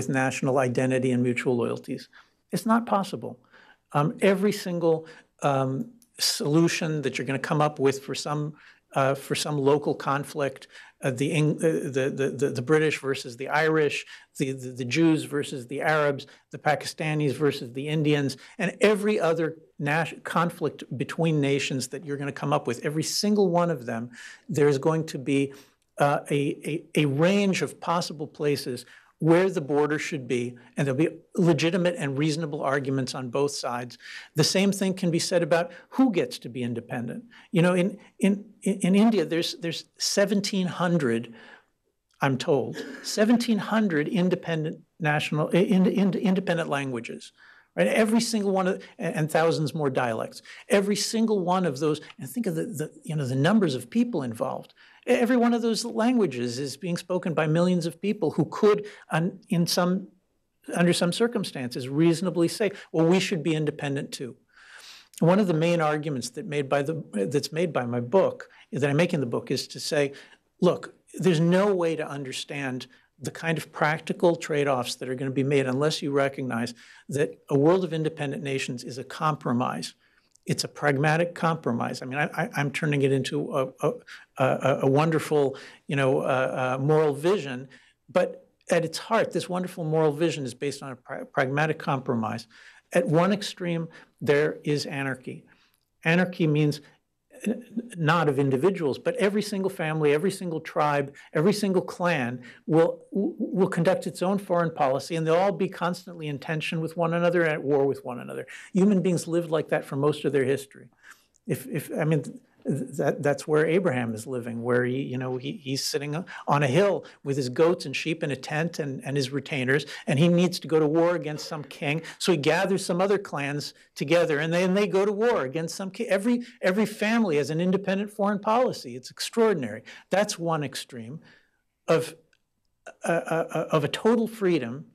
national identity and mutual loyalties. It's not possible. Every single solution that you're going to come up with for some local conflict, the British versus the Irish, the Jews versus the Arabs, the Pakistanis versus the Indians, and every other conflict between nations that you're going to come up with, every single one of them, there's going to be a range of possible places where the border should be, and there'll be legitimate and reasonable arguments on both sides. The same thing can be said about who gets to be independent. You know, in India, there's 1,700, I'm told, 1,700 independent independent languages. Right? Every single one of, and thousands more dialects. Every single one of those, and think of the numbers of people involved. Every one of those languages is being spoken by millions of people who could, under some circumstances, reasonably say, well, we should be independent too. one of the main arguments that's made by my book, that I make in the book, is to say, look, there's no way to understand the kind of practical trade-offs that are going to be made unless you recognize that a world of independent nations is a compromise. It's a pragmatic compromise. I mean, I'm turning it into a wonderful, moral vision, but at its heart, this wonderful moral vision is based on a pragmatic compromise. At one extreme, there is anarchy. Anarchy means not of individuals, but every single family, every single tribe, every single clan will conduct its own foreign policy, and they'll all be constantly in tension with one another and at war with one another. Human beings lived like that for most of their history. That's where Abraham is living, where he's sitting on a hill with his goats and sheep in a tent and his retainers, and he needs to go to war against some king. So he gathers some other clans together, and they go to war against some king. Every family has an independent foreign policy. It's extraordinary. That's one extreme of a total freedom,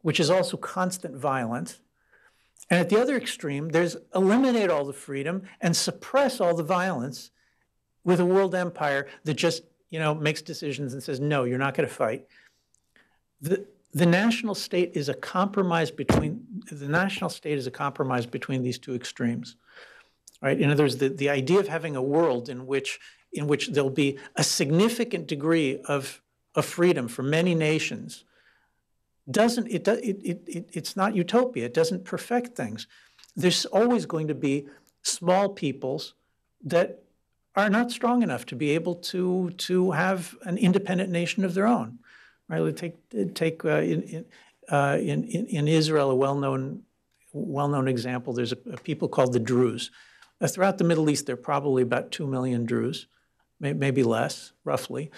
which is also constant violence. And at the other extreme, there's eliminate all the freedom and suppress all the violence with a world empire that just, makes decisions and says, no, you're not going to fight. The national state is a compromise between these two extremes, right? In other words, the idea of having a world in which there'll be a significant degree of freedom for many nations it's not utopia. It doesn't perfect things. There's always going to be small peoples that are not strong enough to be able to have an independent nation of their own. Right? Take in Israel a well-known example. There's a people called the Druze. Throughout the Middle East, there are probably about 2 million Druze, maybe less, roughly.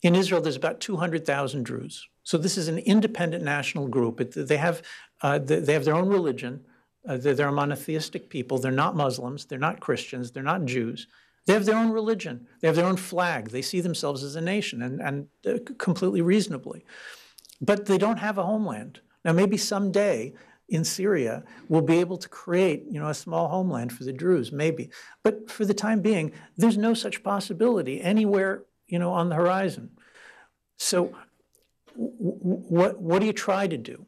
In Israel, there's about 200,000 Druze. So this is an independent national group. They have their own religion. They're a monotheistic people. They're not Muslims. They're not Christians. They're not Jews. They have their own religion. They have their own flag. They see themselves as a nation, and completely reasonably. But they don't have a homeland. Now, maybe someday in Syria, we'll be able to create, a small homeland for the Druze, maybe. But for the time being, there's no such possibility anywhere, on the horizon. So what do you try to do?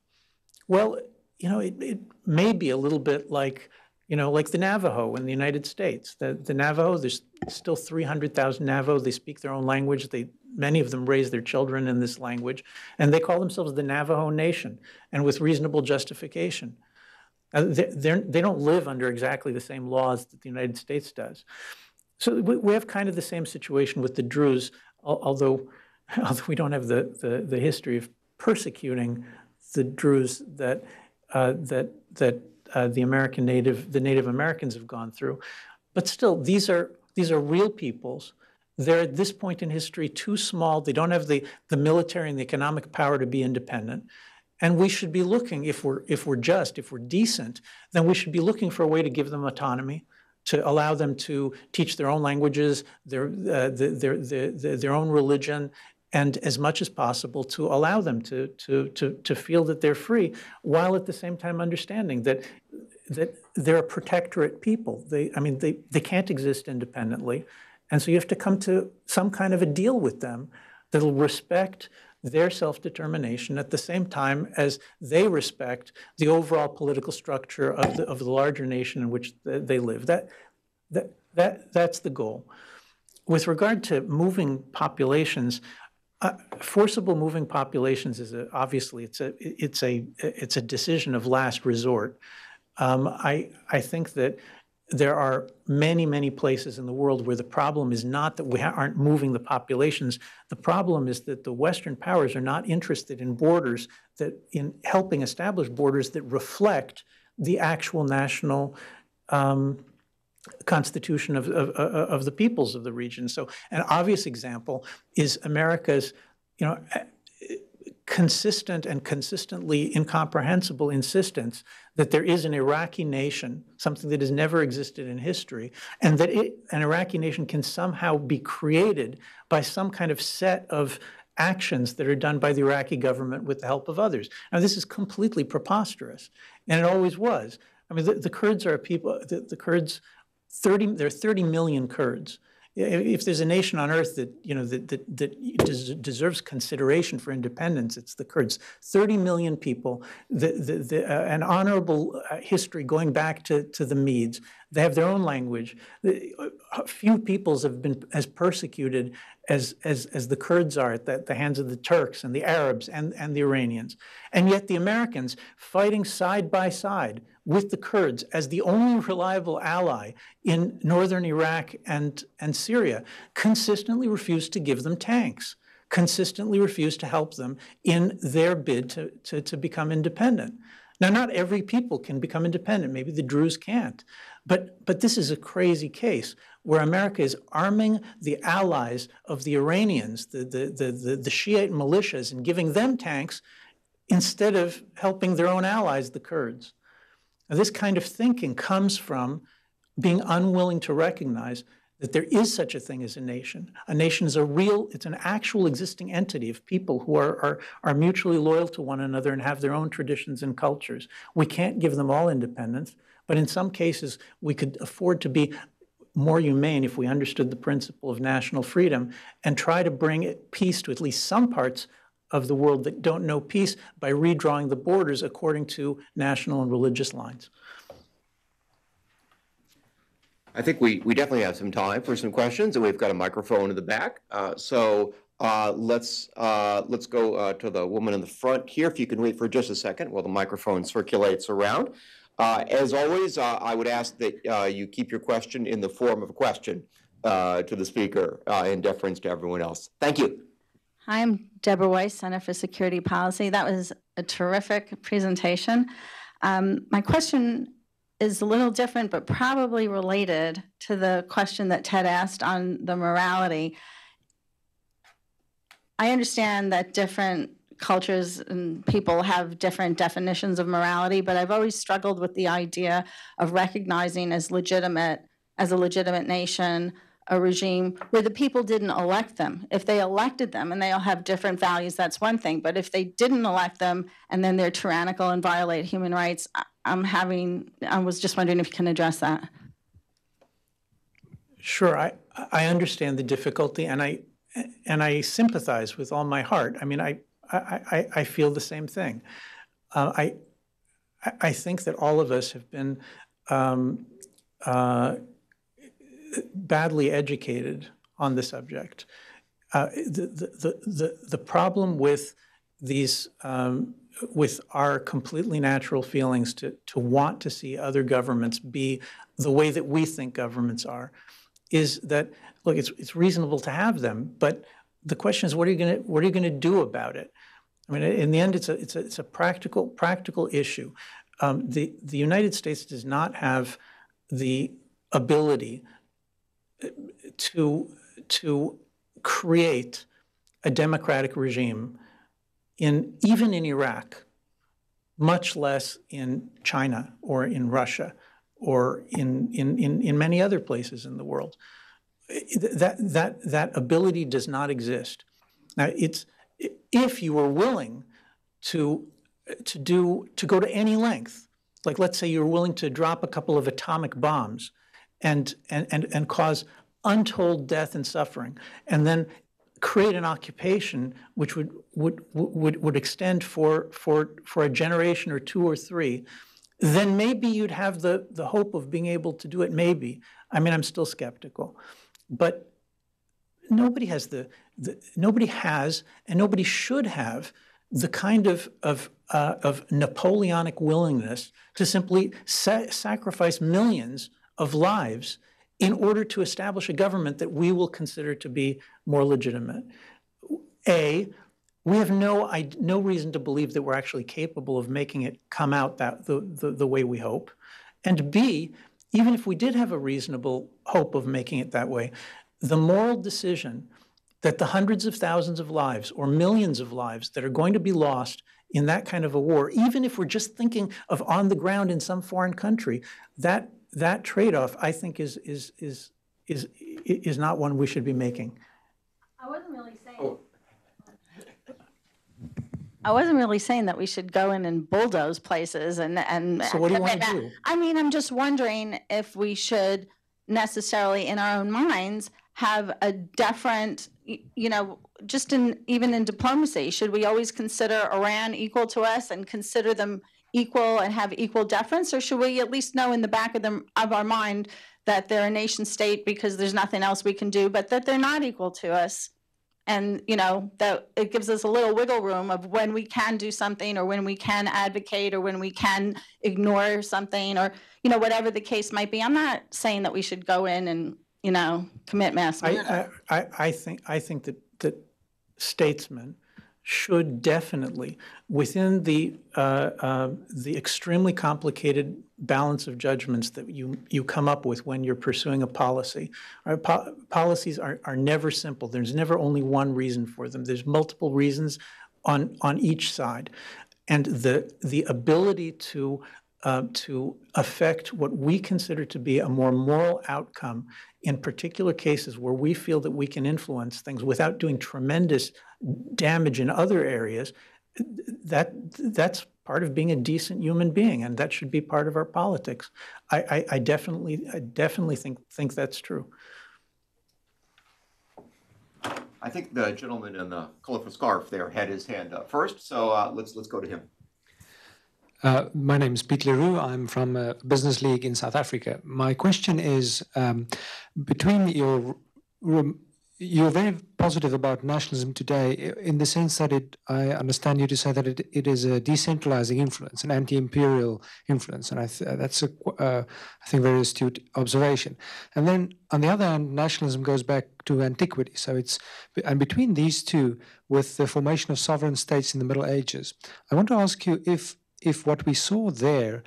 Well, it may be a little bit like, like the Navajo in the United States. The Navajo, there's still 300,000 Navajo. They speak their own language. Many of them raise their children in this language, and they call themselves the Navajo Nation, and with reasonable justification. They don't live under exactly the same laws that the United States does. So we have kind of the same situation with the Druze, although we don't have the history of persecuting the Druze that the Native Americans have gone through. But still, these are real peoples. They're at this point in history too small. They don't have the military and the economic power to be independent. And we should be looking, if we're decent, then we should be looking for a way to give them autonomy, to allow them to teach their own languages, their own religion, and as much as possible to allow them to feel that they're free, while at the same time understanding that they're a protectorate people. They can't exist independently. And so you have to come to some kind of a deal with them that'll respect their self-determination at the same time as they respect the overall political structure of the larger nation in which they live. That's the goal. With regard to moving populations, forcible moving populations is obviously it's a decision of last resort. I think that there are many, many places in the world where the problem is not that we aren't moving the populations. The problem is that the Western powers are not interested in borders, in helping establish borders that reflect the actual national constitution of the peoples of the region. So an obvious example is America's, consistent and consistently incomprehensible insistence that there is an Iraqi nation, something that has never existed in history, and that an Iraqi nation can somehow be created by some kind of set of actions that are done by the Iraqi government with the help of others. Now, this is completely preposterous, and it always was. I mean, the Kurds are a people, the Kurds, there are 30 million Kurds. If there's a nation on earth that, you know, that deserves consideration for independence, it's the Kurds. 30 million people, an honorable history going back to the Medes. They have their own language. Few peoples have been as persecuted as the Kurds are at the hands of the Turks and the Arabs and the Iranians. And yet the Americans, fighting side by side with the Kurds as the only reliable ally in northern Iraq and Syria, consistently refused to give them tanks, consistently refused to help them in their bid to become independent. Now, not every people can become independent. Maybe the Druze can't. But this is a crazy case where America is arming the allies of the Iranians, the Shiite militias, and giving them tanks instead of helping their own allies, the Kurds. Now, this kind of thinking comes from being unwilling to recognize that there is such a thing as a nation. A nation is it's an actual existing entity of people who are mutually loyal to one another and have their own traditions and cultures. We can't give them all independence, but in some cases, we could afford to be more humane if we understood the principle of national freedom and try to bring peace to at least some parts of the world that don't know peace by redrawing the borders according to national and religious lines. I think we definitely have some time for some questions, and we've got a microphone in the back. So let's go to the woman in the front here. If you can wait for just a second while the microphone circulates around. As always, I would ask that you keep your question in the form of a question to the speaker in deference to everyone else. Thank you. Hi, I'm Deborah Weiss, Center for Security Policy. That was a terrific presentation. My question is a little different, but probably related to the question that Ted asked on the morality. I understand that different cultures and people have different definitions of morality, but I've always struggled with the idea of recognizing as a legitimate nation, a regime where the people didn't elect them. If they elected them and they all have different values, that's one thing. But if they didn't elect them and then they're tyrannical and violate human rights, I was just wondering if you can address that. Sure, I understand the difficulty, and I sympathize with all my heart. I mean, I feel the same thing. I think that all of us have been badly educated on the subject. The problem with these, with our completely natural feelings to want to see other governments be the way that we think governments are, is that, look, it's reasonable to have them, but the question is, what are you going to do about it? I mean, in the end, it's a practical issue. The United States does not have the ability to create a democratic regime even in Iraq, much less in China or in Russia or in many other places in the world. That ability does not exist. Now, if you were willing to go to any length, like let's say you're willing to drop a couple of atomic bombs and cause untold death and suffering, and then create an occupation which would extend for a generation or two or three, then maybe you'd have the hope of being able to do it. Maybe. I mean, I'm still skeptical, but nobody has nobody has and nobody should have the kind of Napoleonic willingness to simply sacrifice millions of lives in order to establish a government that we will consider to be more legitimate. We have no reason to believe that we're actually capable of making it come out the way we hope. And B, even if we did have a reasonable hope of making it that way, the moral decision that the hundreds of thousands of lives or millions of lives that are going to be lost in that kind of a war, even if we're just thinking of on the ground in some foreign country, that trade-off, I think, is not one we should be making. I wasn't really saying. I wasn't really saying that we should go in and bulldoze places and So what do you want to do? I mean, I'm just wondering if we should necessarily, in our own minds, have a different, just even in diplomacy, should we always consider Iran equal to us and consider them equal and have equal deference, or should we at least know in the back of our mind that they're a nation state because there's nothing else we can do, but that they're not equal to us? And, that it gives us a little wiggle room of when we can do something or when we can advocate or when we can ignore something or, whatever the case might be. I'm not saying that we should go in and, commit mass murder. I think that statesmen should definitely, within the extremely complicated balance of judgments that you come up with when you're pursuing a policy. Right? Policies are never simple. There's never only one reason for them. There's multiple reasons on each side. And the ability to affect what we consider to be a more moral outcome in particular cases where we feel that we can influence things without doing tremendous damage in other areas, that's part of being a decent human being, and that should be part of our politics. I definitely think that's true. I think the gentleman in the colorful scarf there had his hand up first, so let's go to him. My name is Pete Leroux. I'm from Business League in South Africa. My question is, between you're very positive about nationalism today in the sense that I understand you to say that it is a decentralizing influence, an anti-imperial influence, and that's I think very astute observation. And then on the other hand, nationalism goes back to antiquity. So and between these two, with the formation of sovereign states in the Middle Ages, I want to ask you if what we saw there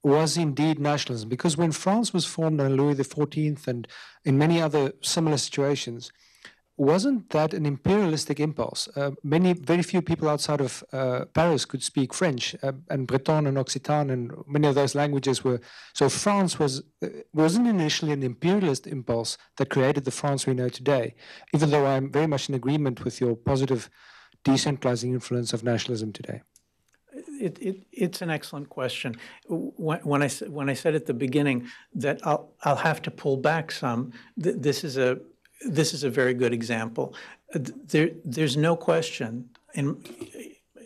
was indeed nationalism, because when France was formed under Louis XIV and in many other similar situations, wasn't that an imperialistic impulse? Very few people outside of Paris could speak French, and Breton and Occitan and many of those languages were. So France wasn't initially an imperialist impulse that created the France we know today, even though I'm very much in agreement with your positive decentralizing influence of nationalism today. It's an excellent question. When I said at the beginning that I'll have to pull back some, this is a very good example. There's no question, and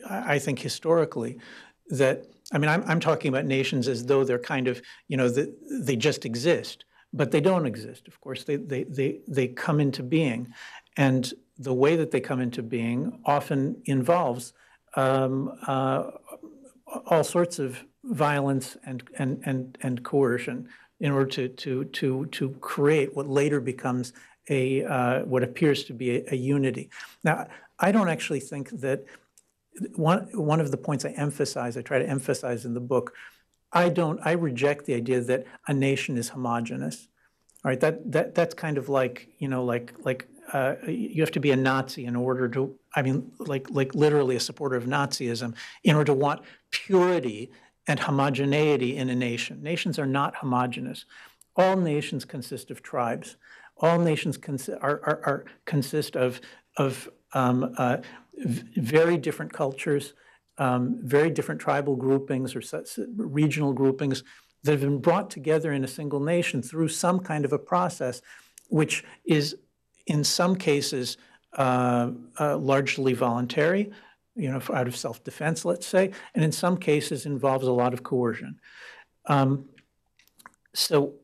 I think historically, that I'm talking about nations as though they're kind of they just exist, but they don't exist. Of course, they come into being, and the way that they come into being often involves all sorts of violence and coercion in order to create what later becomes what appears to be a unity. Now, I don't actually think that one of the points I try to emphasize in the book, I reject the idea that a nation is homogenous. All right, that's kind of like you have to be a Nazi in order to, like literally a supporter of Nazism, in order to want purity and homogeneity in a nation. Nations are not homogenous. All nations consist of tribes. All nations consist of very different cultures, very different tribal groupings or regional groupings that have been brought together in a single nation through some kind of a process, which is in some cases largely voluntary, out of self-defense, let's say, and in some cases involves a lot of coercion. So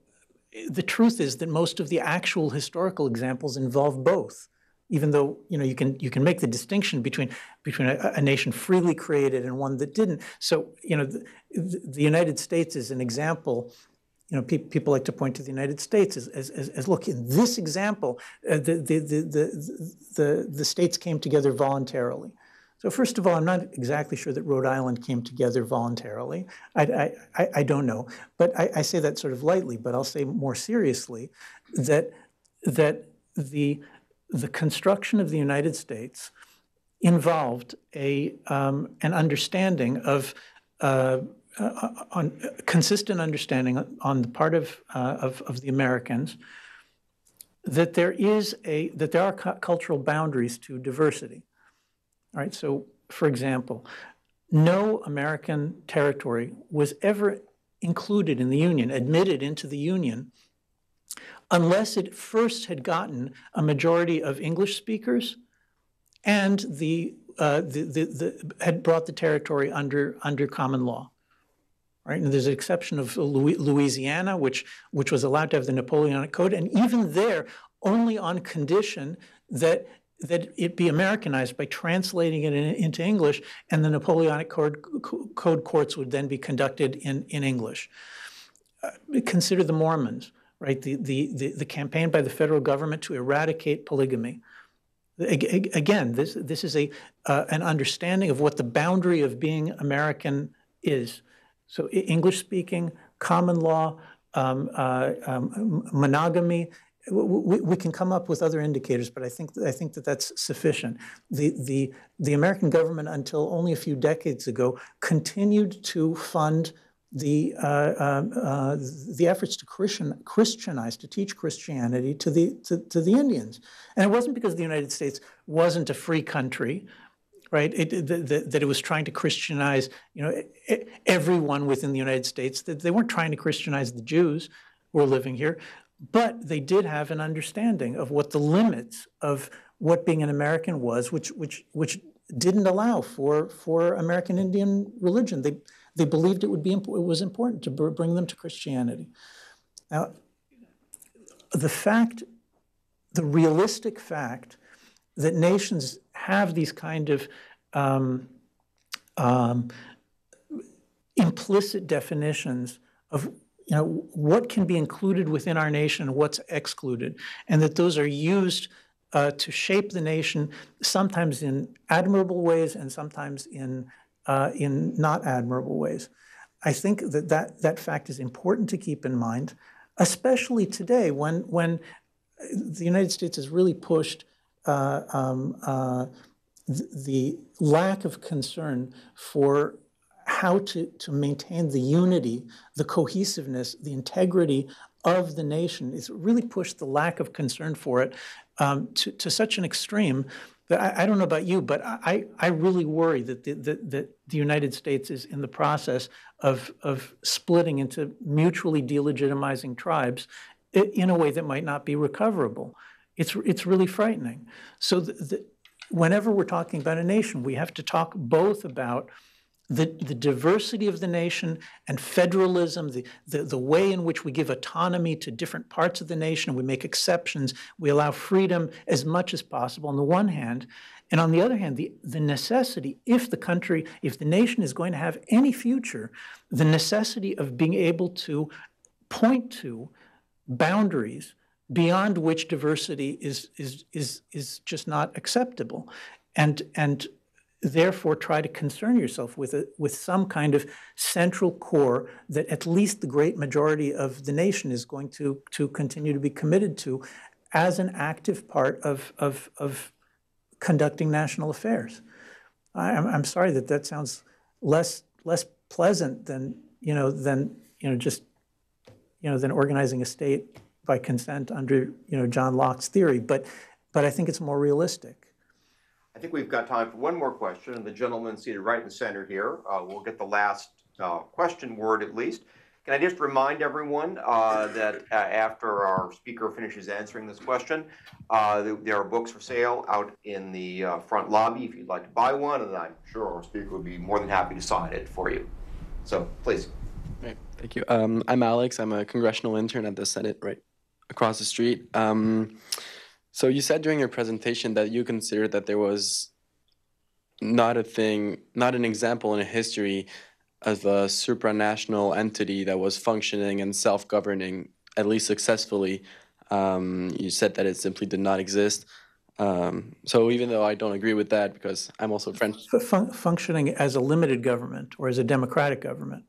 the truth is that most of the actual historical examples involve both, even though you can make the distinction between a nation freely created and one that didn't. So the United States is an example. People like to point to the United States as look, in this example, the states came together voluntarily. So first of all, I'm not exactly sure that Rhode Island came together voluntarily. I don't know, but I say that sort of lightly. But I'll say more seriously that the construction of the United States involved an understanding of consistent understanding on the part of the Americans that there are cultural boundaries to diversity. All right, so for example, no American territory was ever included in the Union, admitted into the Union, unless it first had gotten a majority of English speakers and had brought the territory under common law. Right? And there's an exception of Louisiana, which was allowed to have the Napoleonic Code, and even there, only on condition that it be Americanized by translating it into English, and the Napoleonic Code courts would then be conducted in English. Consider the Mormons, right? The campaign by the federal government to eradicate polygamy. Again, this is an understanding of what the boundary of being American is. So English speaking, common law, monogamy. We can come up with other indicators, but I think that that's sufficient. The American government, until only a few decades ago, continued to fund the efforts to Christianize, to teach Christianity to the Indians, and it wasn't because the United States wasn't a free country, right? That it was trying to Christianize, everyone within the United States. That they weren't trying to Christianize the Jews who were living here, but they did have an understanding of what the limits of what being an American was, which didn't allow for American Indian religion. They believed it was important to bring them to Christianity. Now, the realistic fact that nations have these kind of implicit definitions of what can be included within our nation and what's excluded, and that those are used to shape the nation, sometimes in admirable ways and sometimes in not admirable ways. I think that fact is important to keep in mind, especially today when the United States has really pushed the lack of concern for how to maintain the unity, the cohesiveness, the integrity of the nation. It's really pushed the lack of concern for it to such an extreme that I don't know about you, but I really worry that the United States is in the process of splitting into mutually delegitimizing tribes in a way that might not be recoverable. It's really frightening. So whenever we're talking about a nation, we have to talk both about the diversity of the nation and federalism, the way in which we give autonomy to different parts of the nation, we make exceptions, we allow freedom as much as possible on the one hand, and on the other hand, the necessity, if the nation is going to have any future, the necessity of being able to point to boundaries beyond which diversity is just not acceptable, and therefore try to concern yourself with some kind of central core that at least the great majority of the nation is going to continue to be committed to as an active part of conducting national affairs. I'm sorry that sounds less pleasant than organizing a state by consent under John Locke's theory, but I think it's more realistic. I think we've got time for one more question, and the gentleman seated right in the center here will get the last question word at least. Can I just remind everyone that after our speaker finishes answering this question, there are books for sale out in the front lobby if you'd like to buy one, and I'm sure our speaker would be more than happy to sign it for you. So please. Right. Thank you. I'm Alex. I'm a congressional intern at the Senate right across the street. So you said during your presentation that you considered that there was not an example in a history of a supranational entity that was functioning and self-governing, at least successfully. You said that it simply did not exist. So even though I don't agree with that, because I'm also French. Functioning as a limited government or as a democratic government?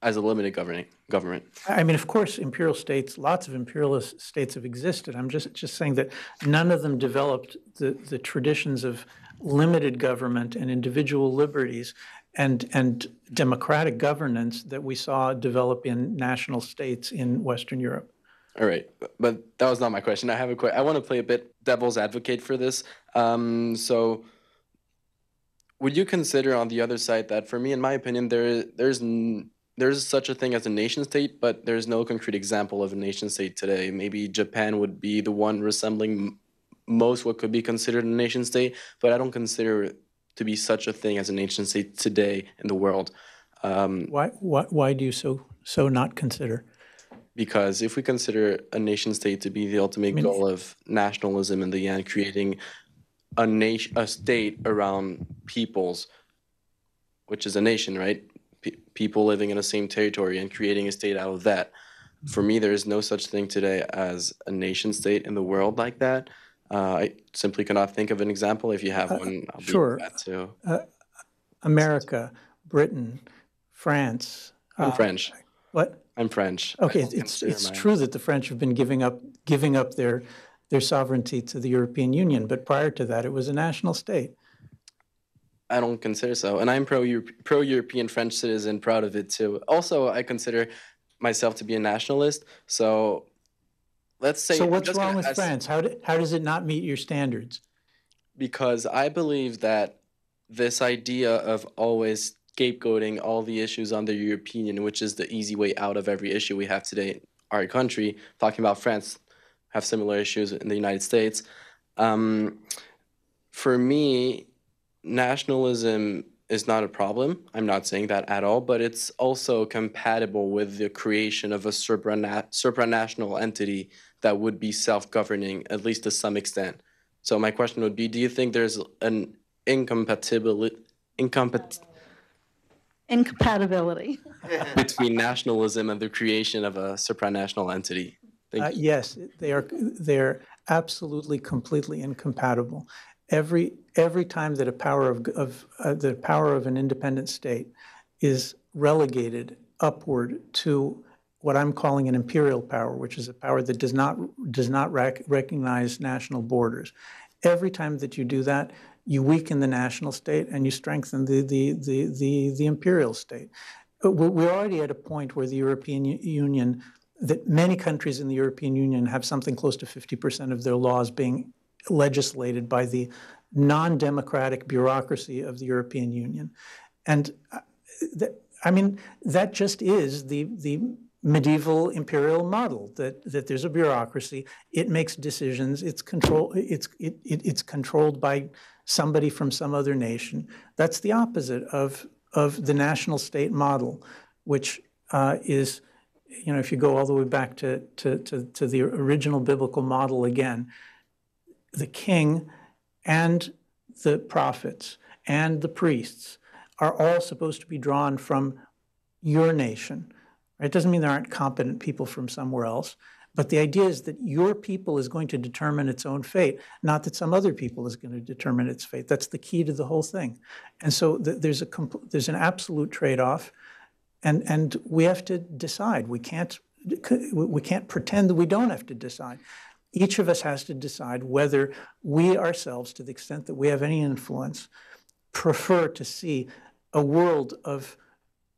As a limited government. I mean, of course, imperial states, lots of imperialist states have existed. I'm just saying that none of them developed the traditions of limited government and individual liberties and democratic governance that we saw develop in national states in Western Europe. All right, but that was not my question. I have a question. I want to play a bit devil's advocate for this. So would you consider on the other side that, for me, in my opinion, there's such a thing as a nation state, but there's no concrete example of a nation state today. Maybe Japan would be the one resembling most what could be considered a nation state, but I don't consider it to be such a thing as a nation state today in the world. Why do you so not consider? Because if we consider a nation state to be the ultimate goal of nationalism in the end, creating a state around peoples, which is a nation, right? People living in the same territory and creating a state out of that. For me, there is no such thing today as a nation state in the world like that. I simply cannot think of an example. If you have one, I'll sure. be glad to. America, Britain, France. I'm French. What? I'm French. Okay, it's true that the French have been giving up their sovereignty to the European Union, but prior to that, it was a national state. I don't consider so, and I'm pro-European French citizen, proud of it too. Also, I consider myself to be a nationalist. So, let's say. So what's wrong with France? How does it not meet your standards? Because I believe that this idea of always scapegoating all the issues on the European Union, which is the easy way out of every issue we have today in our country, talking about France, have similar issues in the United States. For me, nationalism is not a problem. I'm not saying that at all, but it's also compatible with the creation of a supranational entity that would be self-governing, at least to some extent. So my question would be, do you think there's an incompatibility between nationalism and the creation of a supranational entity? Yes, they're absolutely, completely incompatible. Every time that the power of an independent state is relegated upward to what I'm calling an imperial power, which is a power that does not recognize national borders. Every time that you do that, you weaken the national state and you strengthen the imperial state. We're already at a point where the European Union, that many countries in the European Union have something close to 50% of their laws being legislated by the non-democratic bureaucracy of the European Union. And that just is the medieval imperial model, that there's a bureaucracy, it makes decisions, it's controlled by somebody from some other nation. That's the opposite of the national state model, which is, if you go all the way back to the original biblical model again, the king and the prophets and the priests are all supposed to be drawn from your nation. It doesn't mean there aren't competent people from somewhere else, but the idea is that your people is going to determine its own fate, not that some other people is going to determine its fate. That's the key to the whole thing. And so there's an absolute trade-off, and we have to decide. We can't pretend that we don't have to decide. Each of us has to decide whether we ourselves, to the extent that we have any influence, prefer to see a world of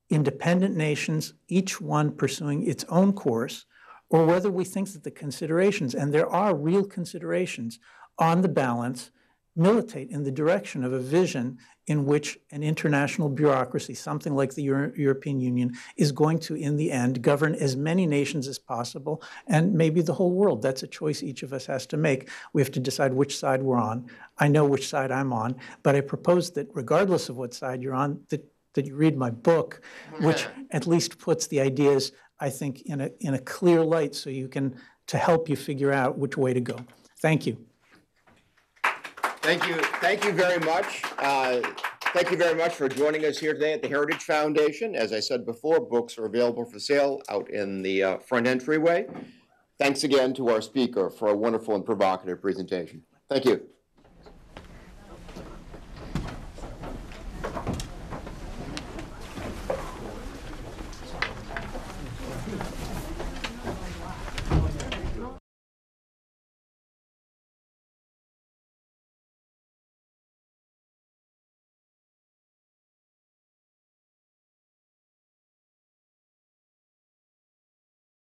independent nations, each one pursuing its own course, or whether we think that the considerations, and there are real considerations, on the balance, militate in the direction of a vision in which an international bureaucracy, something like the European Union, is going to, in the end, govern as many nations as possible, and maybe the whole world. That's a choice each of us has to make. We have to decide which side we're on. I know which side I'm on, but I propose that regardless of what side you're on, that you read my book, which at least puts the ideas, I think, in a clear light so you can, to help you figure out which way to go. Thank you. Thank you very much. Thank you very much for joining us here today at the Heritage Foundation. As I said before, books are available for sale out in the front entryway. Thanks again to our speaker for a wonderful and provocative presentation. Thank you.